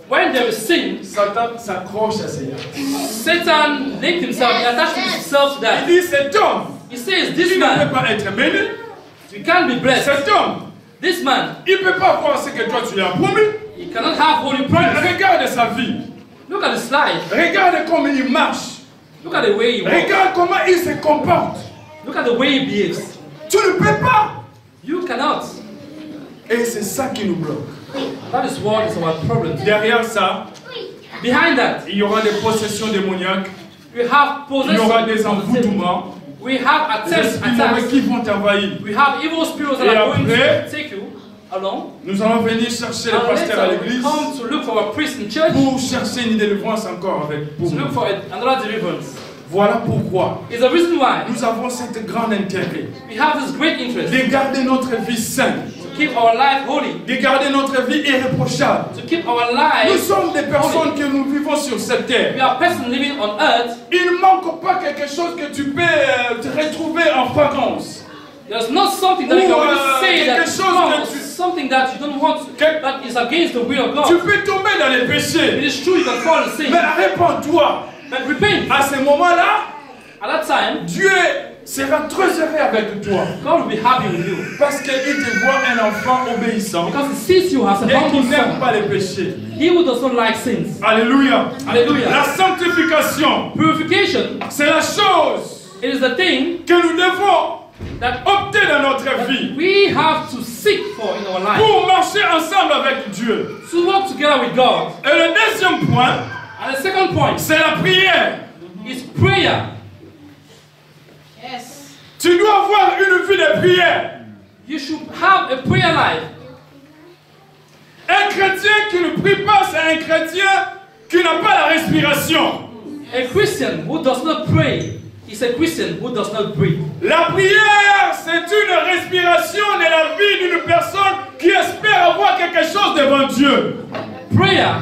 when there is sin, Satan s'accroche à Seigneur. Satan linked himself, he attached himself to Il that. dit, cet homme, He says, il this ne peut man, pas être béni. you can't be blessed. Cet homme, This man, il ne peut pas voir ce que toi tu lui as promis. he cannot have holy promise. Regarde sa vie. Look at his life. Regarde comment il marche. Look at the way he walks. Regarde comment il se comporte. Look at the way he behaves. Tu ne peux pas. You cannot. Et c'est ça qui nous bloque. That is what is our problem. Derrière ça, Behind that, il y aura des possessions démoniaques. we have Il y aura des possession. envoûtements. We have Des attempts, esprits mauvais attacks. qui vont t'envahir. We have evil spirits that Et are going après, to take you along. Nous allons venir chercher le And pasteur à later, we l'église come to look for a priest in church pour chercher une délivrance encore avec pour to look nous. for another deliverance. Voilà pourquoi It's the reason why nous avons cet grand intérêt we have this great interest de garder notre vie sainte, to keep our life holy, de garder notre vie irréprochable. to keep our Nous life. sommes des personnes que nous vivons sur cette terre. We are persons living on earth. Il ne manque pas quelque chose que tu peux te retrouver en vacances. There's not something that you can really say that quelque is chose wrong, que or tu- something that you don't want, that is against the will of Tu God. peux tomber dans les It péchés, is true you can fall in sin, mais répands-toi. but repent. À ce moment-là, At that time, Dieu sera très heureux avec toi. God will be happy with you Parce qu'il te voit un enfant obéissant because He sees you as a et qui humble n'aime son. pas les péchés. He who does not like sins. Alléluia. Hallelujah. La sanctification, Purification, c'est la chose it is the thing que nous devons that opter dans notre vie we have to seek for in our life pour marcher ensemble avec Dieu. to work together with God. Et le deuxième point, And the second point c'est la prière. is prayer. Yes. Tu dois avoir une vie de prière. You should have a prayer life. Un chrétien qui ne prie pas, c'est un chrétien qui n'a pas la respiration. A Christian who does not pray is a Christian who does not breathe. La prière, c'est une respiration de la vie d'une personne qui espère avoir quelque chose devant Dieu. Prayer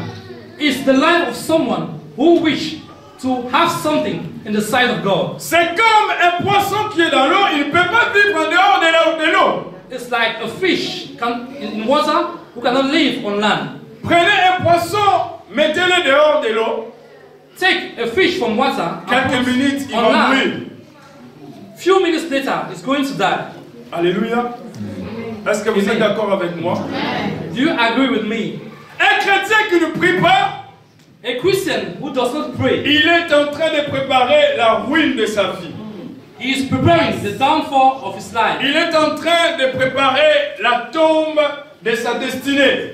is the life of someone who wish to have something in the sight of God. C'est comme un poisson qui est dans l'eau, il ne peut pas vivre en dehors de l'eau. It's like a fish in water who cannot live on land. Prenez un poisson, mettez-le dehors de l'eau. Take a fish from water and Quelques put minutes, il on va land. mourir. Few minutes later, it's going to die. Alléluia. Est-ce que vous êtes d'accord avec moi? Do you agree with me? Un chrétien qui ne prie pas, A Christian who does not pray, il est en train de préparer la ruine de sa vie. he is preparing the downfall of his life. Il est en train de préparer la tombe de sa destinée.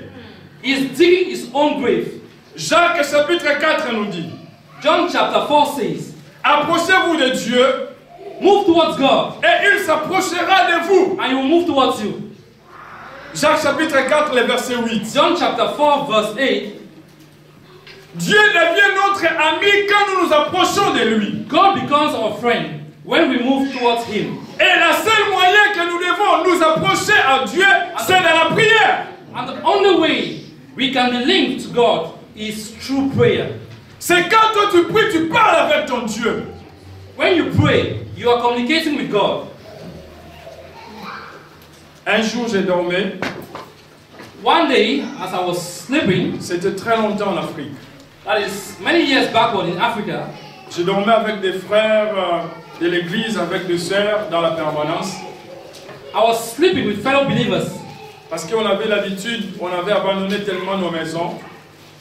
He is digging his own grave. Jacques chapitre 4 nous dit, John chapter 4 says, approchez-vous de Dieu move towards God et il s'approchera de vous. and he will move towards you. Jacques chapitre 4, le verset 8. John chapter 4 verse 8, Dieu devient notre ami quand nous nous approchons de lui. God becomes our friend when we move towards him. Et la seule moyen que nous devons nous approcher à Dieu, c'est dans la prière. And the only way we can be linked to God is through prayer. C'est quand toi tu pries, tu parles avec ton Dieu. When you pray, you are communicating with God. Un jour, je dormais One day, as I was sleeping, c'était très longtemps en Afrique. that is many years backward in Africa, Je dormais avec des frères de l'église, avec des sœurs dans la permanence. I was sleeping with fellow believers Parce qu'on avait l'habitude, on avait abandonné tellement nos maisons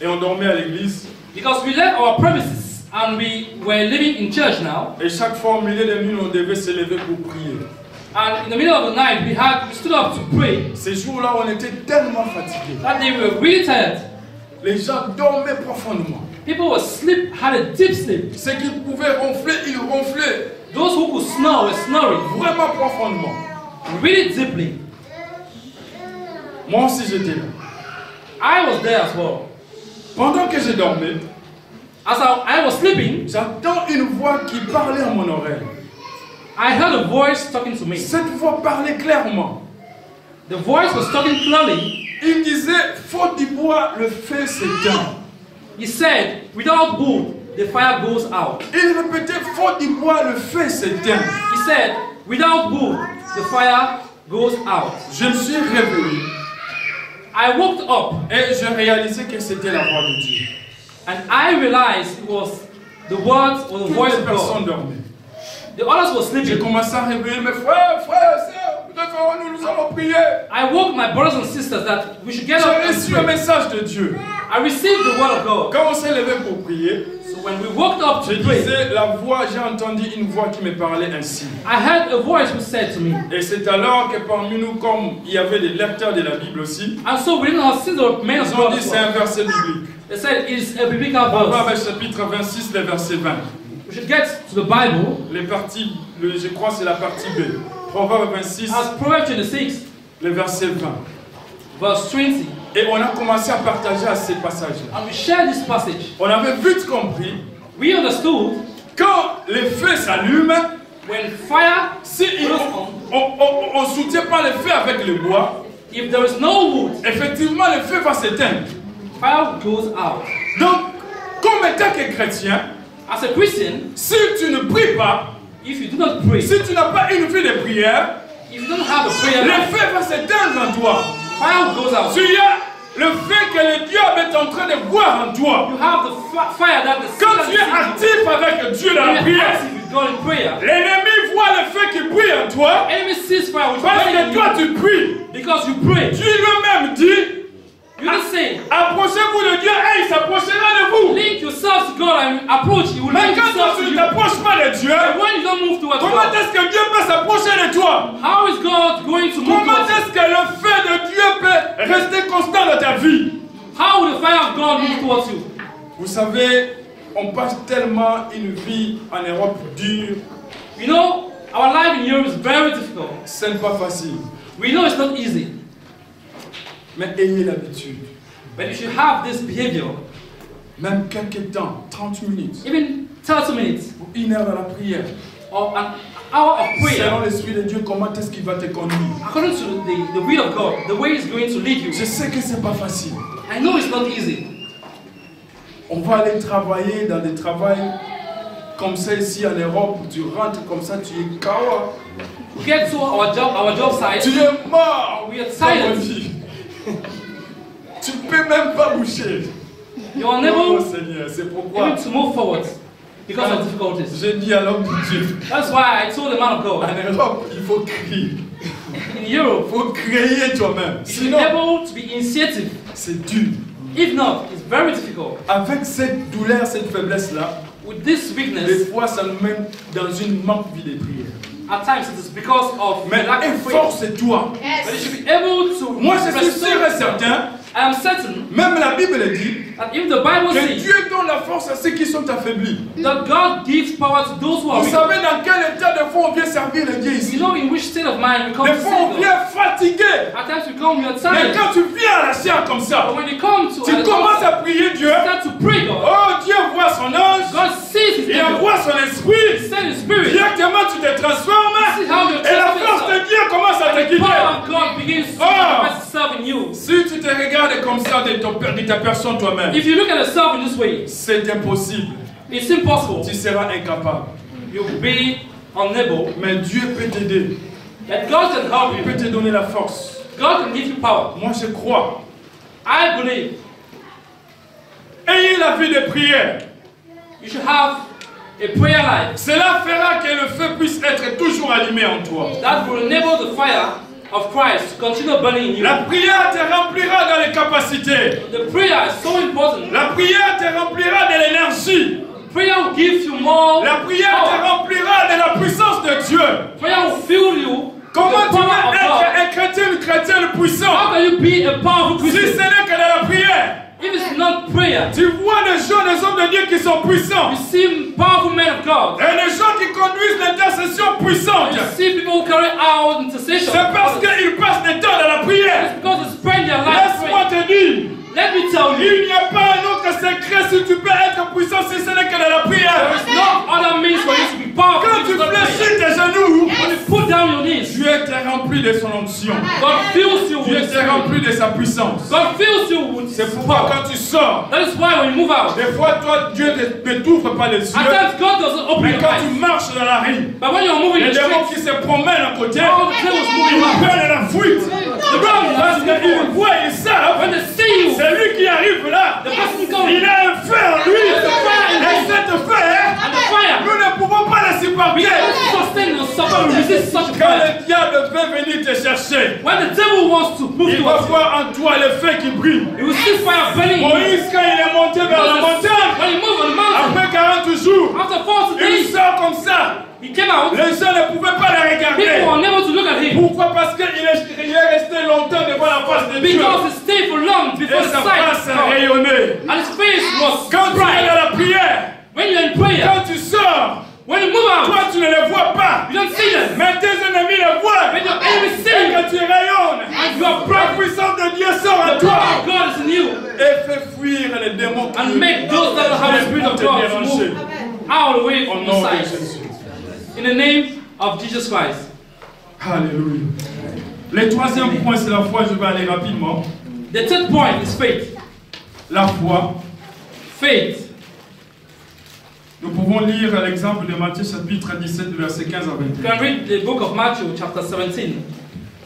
et on dormait à l'église. because we left our premises and we were living in church now. Et chaque fois au milieu de nuit, on devait se lever pour prier. And in the middle of the night, we stood up to pray. Ces jours-là, on était tellement fatigués. That day we were really tired. Les gens dormaient profondément. People were had a deep sleep. Ceux qui pouvaient ronfler, ils ronflaient Those who could snore were snoring vraiment profondément. really deeply. Moi aussi, j'étais là. I was there as well. Pendant que je dormais, As I was sleeping, j'entends une voix qui parlait à mon oreille. I heard a voice talking to me. Cette voix parlait clairement. The voice was talking clearly. Il disait, faute du bois, le feu s'éteint. He said, without wood, the fire goes out. Il répétait, faute du bois, le feu s'éteint. He said, without wood, the fire goes out. Je me suis réveillé I woke up et je réalisais que c'était la voix de Dieu. and I realized it was the words or the Toutes voice les of personnes God. dormaient. The others were J'ai sleeping. commencé à réveiller mes frères, sœurs, nous allons prier. I woke my brothers and sisters that we should get up J'ai and reçu un pray. message de Dieu. I received the word of God. Quand on s'est levé pour prier, So when we woke up je to pray, disais, la voix, j'ai entendu une voix qui me parlait ainsi. I heard a voice who said to me, Et c'est alors que parmi nous, comme il y avait des lecteurs de la Bible aussi, and so within our since the men of ils ont God dit as c'est un well, verset biblique. they said it is a biblical Proverbe verse. chapitre 26, le verset 20. We should get to the Bible Les parties, je crois que c'est la partie B. Proverbe 26, as Proverbs 26, le verset 20. verse 20, Et on a commencé à partager à ces passages-là. and we share this passage. On avait vite compris, We understood quand les feux s'allument, when fire si goes on ne soutient pas le feu avec le bois, if there is no wood, effectivement le feu va s'éteindre. fire goes out. Donc, comme étant que chrétien, As a Christian, si tu ne pries pas, if you do not pray, si tu n'as pas une vie de prière, if you don't have a prayer le life, feu va s'éteindre en toi. fire goes out. Tu as le fait que le diable est en train de boire en toi. You have the fire that the Quand tu es Satan actif avec Dieu dans la when you're prière, active with God in prayer, l'ennemi voit le feu qui brille en toi enemy sees fire which parce burning que in toi you tu pries. because you pray. Dieu lui-même dit, You just say, approchez-vous de Dieu et il s'approchera de vous. link yourself to God and approach. He will Mais link quand toi himself to tu ne you. t'approches pas de Dieu, And when you don't move towards comment God, est-ce que Dieu peut s'approcher de toi? how is God going to move Comment towards you? est-ce que le feu de Dieu peut rester constant dans ta vie? How will the fire of God move towards you? Vous savez, on passe tellement une vie en Europe dure, You know, our life in Europe is very difficult. ce n'est pas facile. We know it's not easy, Mais ayez l'habitude, but you should have this behavior. même quelques temps, 30 minutes, Even 30 minutes ou 1 heure dans la prière. or an hour of prayer, Selon l'Esprit de Dieu, comment est-ce qu'il va te conduire? according to the will of God, the way He's going to lead you. Je sais que c'est pas facile. I know it's not easy. On va aller travailler dans des travails comme ça ici en Europe, tu rentres comme ça, tu es KO. We get to our job site, Tu es mort. we are Comme on silent. dit. Tu ne peux même pas bouger. You are Oh unable Seigneur, c'est pourquoi even to move forward because of difficulties. j'ai dit à l'homme de Dieu, That's why I told the man of God, en Europe, il faut crier. in Europe, Il faut créer toi-même. you should be Sinon, able to be initiative. c'est dur. If not, it's very difficult. Avec cette douleur, cette faiblesse-là, With this des weakness, fois, ça nous mène dans une manque vie de prière. at times it is because of Mais the lack of faith. efforce-toi. But you should be able to Moi, je suis restore- sûr et certain, I am certain même la Bible dit that if the Bible que says Dieu donne la force à ceux qui sont affaiblis. that God gives power to those who are Vous weak, savez dans quel état de fois on vient servir le Dieu you ici? know in which state of mind we come Des to fois on serve God. vient fatigué. At times we come, we are Mais tired. quand tu viens à la chair comme ça, But when you come to tu commences à prier Dieu. start to pray God, Oh, Dieu voit son ange. God sees His Il angel. envoie son esprit. Send His Spirit. Directement tu te transformes. See how you Et la transform force de yourself. Dieu commence à te The quitter. power of God begins to Oh. manifest itself in you. Si tu te regardes comme ça de ta personne toi-même, If you look at yourself in this way, c'est impossible. it's impossible. Tu seras incapable. You'll be unable. Mais Dieu peut t'aider. That God can help Il you. peut te donner la force. God can give you power. Moi, je crois I believe Ayez la vie de prière. you should have a prayer life Cela fera que le feu puisse être toujours allumé en toi. that will enable the fire of Christ to continue burning in you. La prière te remplira dans les capacités. The prayer is so important. La prière te remplira de l'énergie. Prayer will give you more La prière te power. remplira de la puissance de Dieu. Prayer will fill you with Comment the tu power veux of être God. un chrétien, une chrétienne puissant How can you be a powerful si ce Christian n'est que dans la prière? if it's not prayer? Tu vois des gens, des hommes de Dieu qui sont puissants. You see powerful men of God. Et des gens qui conduisent l'intercession puissante. You see people who carry out intercession. C'est parce qu'ils passent du temps dans la prière. It's because they spend their life Laisse-moi praying. te dire, Let me tell you, il n'y a pas un autre secret si tu peux être puissant si ce n'est que dans la prière. there is no other means for you to be powerful. Quand if tu it's not prayer. fléchis tes genoux, When you put down your knees, Dieu t'est rempli de son onction. God fills you Dieu with t'est Spirit. rempli de sa puissance. God fills you with C'est pourquoi power. quand tu sors, That is why when you move out, des fois toi Dieu ne t'ouvre pas les at yeux, times God doesn't open mais your quand tu eyes. marches dans la rue, But when you're moving il y a in the des gens street, qui se promènent à côté, all the devils ils moving around. prennent la fuite. Parce qu'ils voient, ils savent, When they see you, c'est lui qui arrive là. the person Il coming, a un feu en lui. Et cette feu, and the fire, nous ne pouvons pas la supporter. sustain and suffer, resist such a Quand fire. le diable veut venir te chercher, When the devil wants to move il va towards you, voir en toi le feu qui brille. he will see fire burning in you. Moïse, quand il est monté vers la montagne, When he moved on the mountain, après 40 jours, after 40 il days, sort comme ça. he came out. Les gens ne pouvaient pas le People regarder. were unable to look at him Pourquoi? Parce qu'il est resté longtemps devant la face de Dieu. because he stayed for long before Et the sa sight face of a God. rayonné. And his face was Quand tu es bright. dans la prière, When you're in prayer, quand tu sors, when you move out, toi tu ne les vois pas. you don't see them. Mais tes ennemis les voient. When your enemies see Et you, que tu rayonnes, and you are la bright, puissance de Dieu sort en the power toi of God is in you. et fait fuir les démons qui And make those that don't have the Spirit of te God to déranger. move out away Au from nom your de sight. Jésus. In the name of Jesus Christ. Alléluia. Le troisième point, c'est la foi. Je vais aller rapidement. The third point is faith. La foi. Faith. Nous pouvons lire l'exemple de Matthieu chapitre 17, verset 15 à You 21. can read the book of Matthew, chapter 17.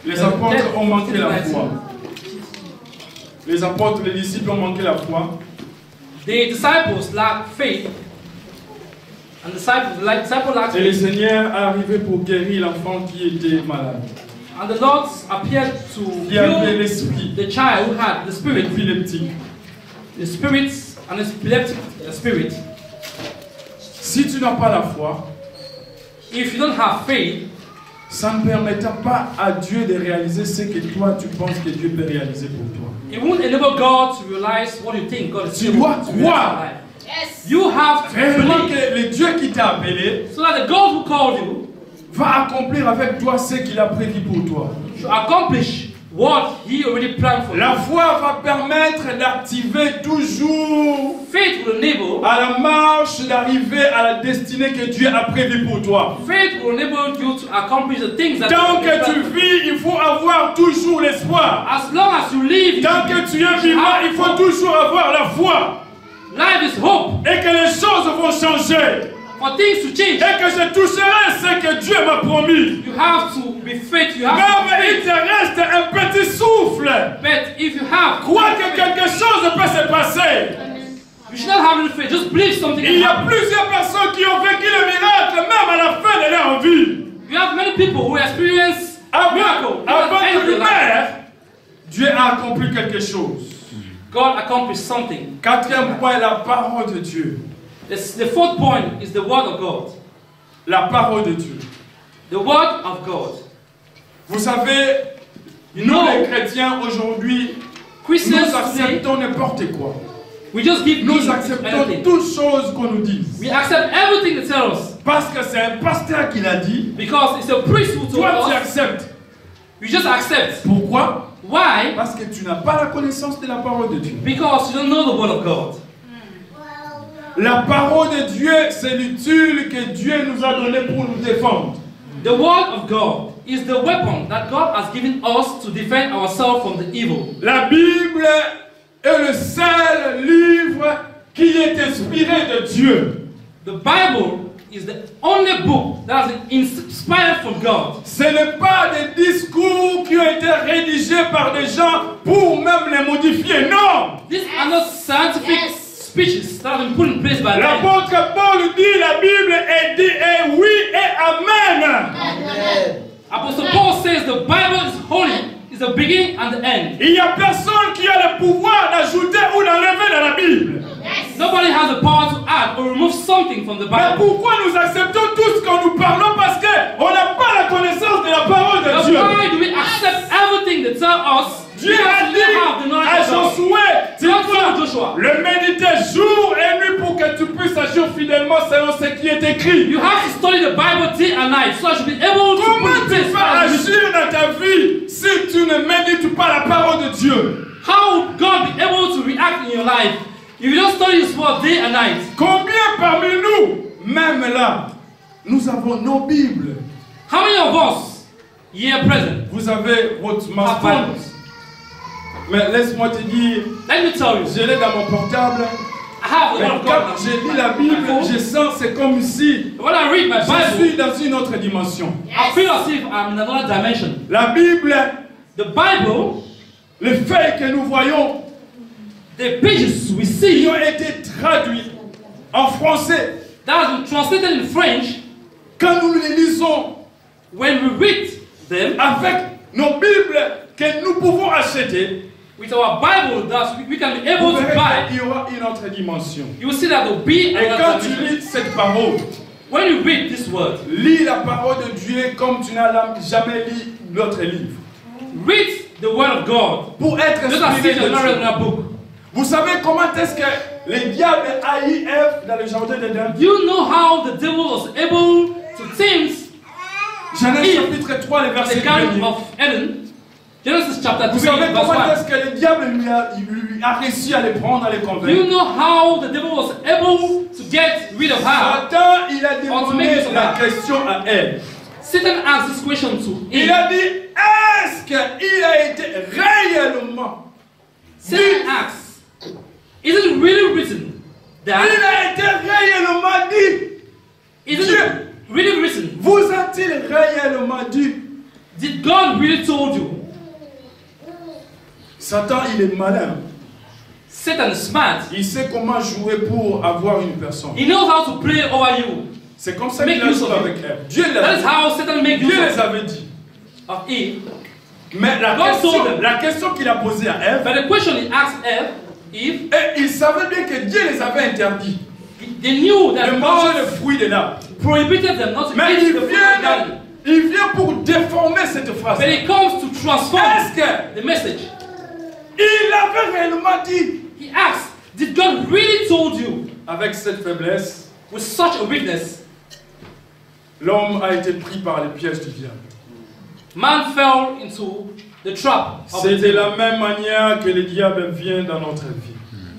Les apôtres ont manqué la foi. Les apôtres, les disciples ont manqué la foi. The disciples lacked faith. And the disciples lacked Et le faith. Seigneur est arrivé pour guérir l'enfant qui était malade. And the Lord appeared to Qui avait heal l'esprit the child who had the spirit, épileptique. the spirits and the epileptic spirit. Si tu n'as pas la foi, If you don't have faith, ça ne permettra pas à Dieu de réaliser ce que toi tu penses que Dieu peut réaliser pour toi. it won't enable God to realize what you think God is Tu able dois to realize in croire. your life. You have to Vraiment believe que le Dieu qui t'a appelé so that the God who called you va accomplir avec toi ce qu'il a prévu pour toi. should accomplish what He already planned for you. La foi va permettre d'activer toujours Faith will enable. à la marche d'arriver à la destinée que Dieu a prévue pour toi. Faith will enable you to accomplish the things that Tant you have que tu planned. vis, il faut avoir toujours l'espoir. As long as you live, Tant que tu es vivant, il faut toujours avoir la foi. life is hope Et que les choses vont changer. for things to change. Et que je toucherai ce que Dieu m'a promis. You have to be faith. You have to Même be il faith. te reste un petit souffle. But if you have, Crois que quelque chose peut se passer. you should not have any faith. Just believe something Il can y a happen. plusieurs personnes qui ont vécu le miracle, même à la fin de leur vie. You have many people who experience Avant, miracle. avant At the end of de their life, mourir, Dieu a accompli quelque chose. God accomplished something. Quatrième point, la parole de Dieu. The fourth point is the word of God. La parole de Dieu. The word of God. Vous savez, nous No. les chrétiens aujourd'hui, Christians nous today, acceptons n'importe quoi. we just give Nous in to acceptons anything. toutes choses qu'on nous dise. We accept everything they tell us Parce que c'est un pasteur qui l'a dit, because it's a priest who told toi tu us. acceptes. We just accept. Pourquoi? Why? Parce que tu n'as pas la connaissance de la parole de Dieu. Because you don't know the word of God. La parole de Dieu, c'est l'utile que Dieu nous a donné pour nous défendre. The word of God is the weapon that God has given us to defend ourselves from the evil. La Bible est le seul livre qui est inspiré de Dieu. The Bible is the only book that has been inspired from God. Ce n'est pas des discours qui ont été rédigés par des gens pour même les modifier. Non! These are not scientific speeches that have been put in place by men. L'apôtre Paul dit la Bible est dit et oui et amen. Apostle Paul says the Bible is holy, is the beginning and the end. Il n'y a personne qui a le pouvoir d'ajouter ou d'enlever dans la Bible. Nobody has the power to add or remove something from the Mais Bible. pourquoi nous acceptons tout ce que nous parlons? Parce qu'on n'a pas la connaissance de la parole de But Dieu. why do we accept everything they tell us? Dieu a Because we have the dit knowledge à of God. Josué, tu God dois told Joshua, le méditer jour et nuit pour que tu puisses agir fidèlement selon ce qui est écrit. you have to study the Bible day and night so I should be able to Comment put tu it vas place. agir dans ta vie si tu ne médites pas la parole de Dieu? How would God be able to react in your life if you don't study His word day and night? Combien parmi nous, même là, nous avons nos Bibles? How many of us, here present, Vous avez votre have smartphone. Bibles? Mais laisse-moi te dire, Let me tell you, je l'ai dans mon portable. I have the Mais word of quand God. je lis la Bible, je sens c'est comme si When I read my je Bible, suis dans une autre dimension. I feel as if I'm in another dimension. La Bible, The Bible, les faits que nous voyons, the pages we qui see, ont été traduits en français, that has been translated in French, quand nous les lisons when we read them avec nos Bibles que nous pouvons acheter, with our Bible that we can be able vous to verrez buy, qu'il y aura une autre dimension. you will see that there will be Et another quand tu dimension. lis cette parole, When you read this word, lis la parole de Dieu comme tu n'as jamais lu l'autre livre. read the word of God. Pour être Just as inspiré if de you're not Dieu. reading a book. Vous savez comment est-ce que les diables haïssent Ève dans le jardin d'Éden? Do you know how the devil was able to tempt Genèse Eve, chapitre 3, le the verset Garden 1er. of Eden? Genesis chapter 3, Vous savez verse comment 1. est-ce que le diable lui a réussi à les prendre, à les Do you convaincre? know how the devil was able to get rid of her? Satan, il a to make demandé use of la that. question à Ève. Satan asked this question to Il Eve. a dit, est-ce qu'il a été réellement Satan asked, is it really written Il that? a été réellement dit. Is it really written? Vous a-t-il réellement dit? Did God really told you? Satan, il est malin. Satan is smart. Il sait comment jouer pour avoir une personne. He knows how to play over you. C'est comme ça Make qu'il a use joué of it. avec Ève. Dieu That l'a is dit. how Satan make Dieu use les avait dit. of Eve. Mais God told them. la question qu'il a posée à Ève, But the question he asked Eve, et il savait bien que Dieu les avait interdits they knew that de manger God le fruit de l'arbre. prohibited them not to Mais eat the fruit of the garden. il vient pour déformer cette phrase. But it comes to transform Est-ce que the message. il avait réellement dit He asked, did God really told you avec cette faiblesse, with such a weakness? l'homme a été pris par les pièges du diable. Man fell into the trap of the C'est de devil. la même manière que le diable vient dans notre vie.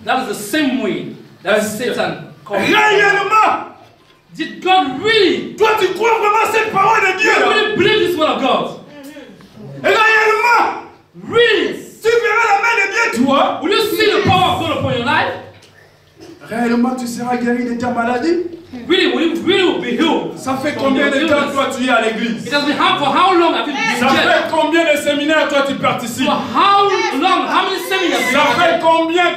That is the same way that Satan comes. Réellement, Did God really, toi tu crois vraiment cette parole de Dieu? you really believe this word of God? Réellement, Really? tu verras la main de Dieu, toi. Will you see the power of God upon your life? Réellement, tu seras guéri de ta maladie. Really, will you really be healed? Ça fait from combien your de temps illness? toi tu es à l'église? It has been hard for how long have you been Ça dead? fait combien de séminaires toi tu participes? For how long? How many seminars? Ça fait combien de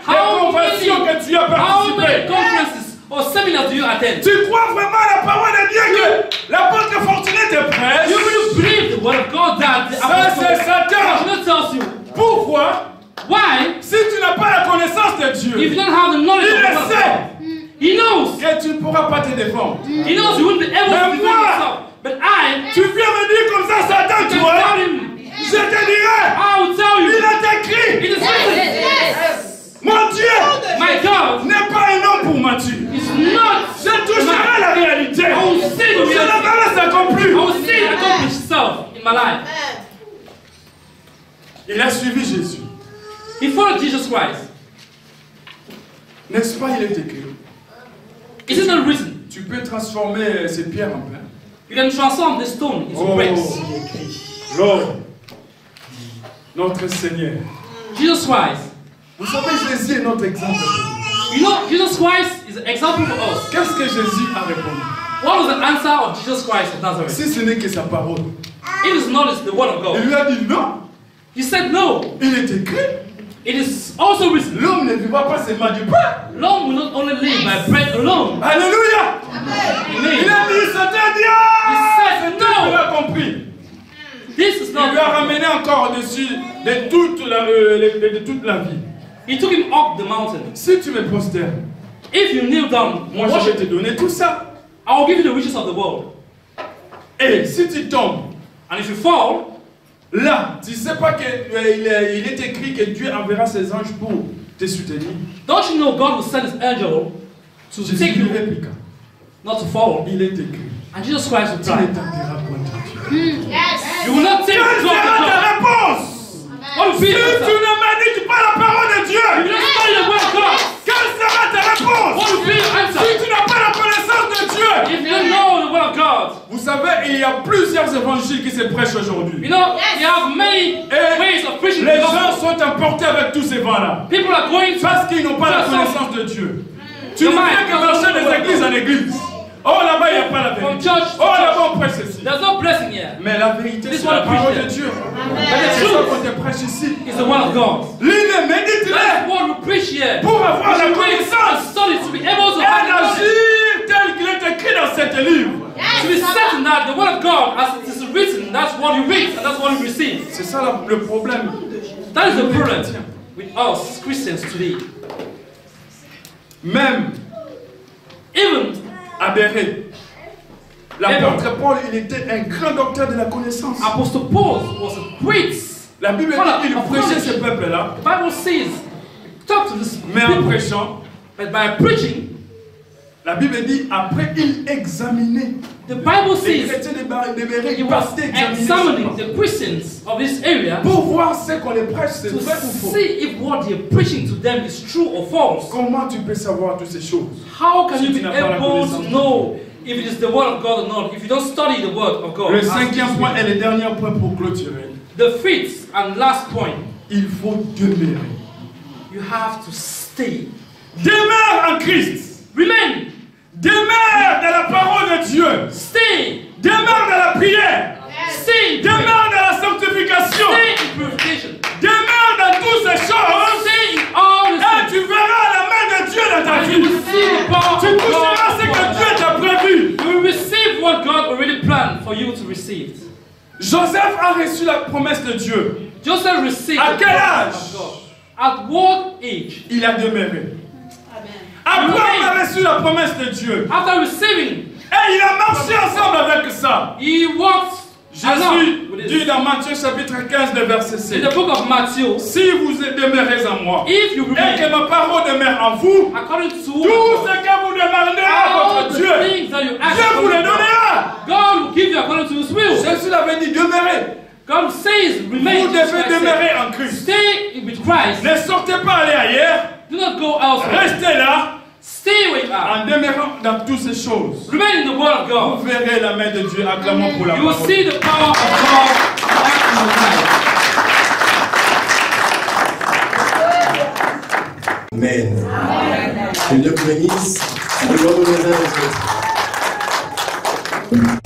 How conversions many- que tu as How many participé? conferences or seminars do you attend? Tu crois vraiment à la parole de Dieu que l'apôtre Fortuné te prêche? You really believe the word of God that the Ça apostle c'est Satan. Fortune tells you? Pourquoi? Why? Si tu n'as pas la connaissance de If Dieu, you don't have the knowledge il of le God, sait He knows. que tu ne pourras pas te défendre. He knows you won't be able to Mais defend moi, yourself. But I Tu viens me dire comme ça, Satan, can toi? tell him. Je te dirai, I will tell il you. est écrit, It is written. mon Dieu My God n'est pas un homme pour Mathieu. is not. Je toucherai la réalité. I will see the Je ne reality. verrai s'accomplir. I will see it accomplish itself in my life. Il a suivi Jésus. He followed Jesus Christ. N'est-ce pas, il est écrit. Is it not written? Tu peux transformer ces pierres en pain. You can transform the stone into bricks. Lord, notre Seigneur. Jesus Christ Vous savez, Jésus est notre exemple. You know, Jesus Christ is an example for us. Qu'est-ce que Jésus a répondu? What was the answer of Jesus Christ of Nazareth? Si ce n'est que sa parole. It is not the word of Il God. lui a dit non. He said no. Il est écrit. It is also written. L'homme ne vivra pas seulement du pain. L'homme will not only live by bread alone. Alléluia. Amen. Il a dit, c'est un Dieu. He said Il no. a compris. This is Il not. lui a ramené encore au-dessus de toute la vie. He took him up the mountain. Si tu me prosternes, If you kneel down, moi je vais te donner tout ça. I will give you the riches of the world. Et si tu tombes, And if you fall, là, tu ne sais pas qu'il est écrit que Dieu enverra ses anges pour te soutenir. don't you know God will send his angel to Jésus take lui you, répliqua. not to fall. Il est écrit. And Jesus Christ will Tu ne try. t'enverras point à Dieu. You will not take Quelle the sera of ta God. réponse? What will Si be tu the answer? ne médites pas la parole de If you Dieu, don't study the word of God, quelle sera ta réponse? what will be the answer? Si tu n'as pas la connaissance de Dieu. If you don't know the word of God, Vous savez, il y a plusieurs évangiles qui se prêchent you aujourd'hui. know, you have many Et ways of preaching the les gens gospel. sont emportés avec tous ces vents-là. People are going to Parce qu'ils n'ont pas la connaissance de Dieu. Tu ne fais que marcher des églises en église. Oh là-bas, il n'y a pas la from vérité. church to Oh là-bas, church. on prêche ceci. There's no blessing here. Mais la vérité, This c'est one la parole preach de them. Dieu. But C'est the ça truth qu'on te prêche ici. is the word of God. Lis-les, médite-les That's what we preach here. pour avoir la We read and connaissance study to be able to et have knowledge. d'agir tel qu'il est écrit dans cet livre. To be certain that the word of God, as it is written, that's what you read and that's what you receive. C'est ça le problème. That is the problem with us Christians today. Même Even Abéré, l'apôtre Paul, il était un grand docteur de la connaissance. Apostle Paul was a priest. La Bible dit qu'il prêchait ce peuple-là, The Bible says, talk to this mais en people, prêchant, but by preaching, la Bible dit après il examinait. the Bible Les says chrétiens de Béré he was passaient examiner examining the Christians of this area pour voir ce qu'on les prêche, c'est to vrai ou faux. see if what they're preaching to them is true or false. Comment tu peux savoir toutes ces choses? How can Si you tu be n'as pas la able connaissance. to know if it is the word of God or not if you don't study the word of God? Le As cinquième it is point et written. le dernier point pour clôturer. The fifth and last point, Il faut demeurer. you have to stay. Demeure en Christ. Remain. Demeure dans la parole de Dieu. Stay. Demeure dans la prière. Stay in prayer. Demeure dans la sanctification. Stay in purification. Demeure dans toutes ces choses. Stay in all the Et things. tu verras la main de Dieu dans ta And you will vie. see the power Tu of toucheras God. ce que upon Dieu you. t'a prévu. You will receive what God already planned for you to receive. Joseph a reçu la promesse de Dieu. Joseph received À the quel promise âge? of God. At what age? Il a demeuré. Abraham a reçu la promesse de Dieu. After receiving, Et il a marché ensemble avec ça. he walked along with Jésus it. dit dans Matthieu chapitre 15, le verset In 7. the book of Matthew, Si vous demeurez en moi, if you et que remain ma parole demeure en vous, according to tout ce que vous demandez à all votre the Dieu, things that you ask Dieu vous for, les donnera. God will give you according to His will. Jésus l'avait dit, demeurez. God says, remain. Vous Jesus devez Christ said. demeurer en Christ. Stay with Christ. Ne sortez pas aller ailleurs. Do not go elsewhere. Restez là. Stay where you are. En demeurant dans toutes ces choses, Remain in the Word of vous God. verrez la main de Dieu. Acclamons pour la You will parole. see the power of God act in your life. Amen. Que Dieu vous bénisse. Nous allons les uns les autres.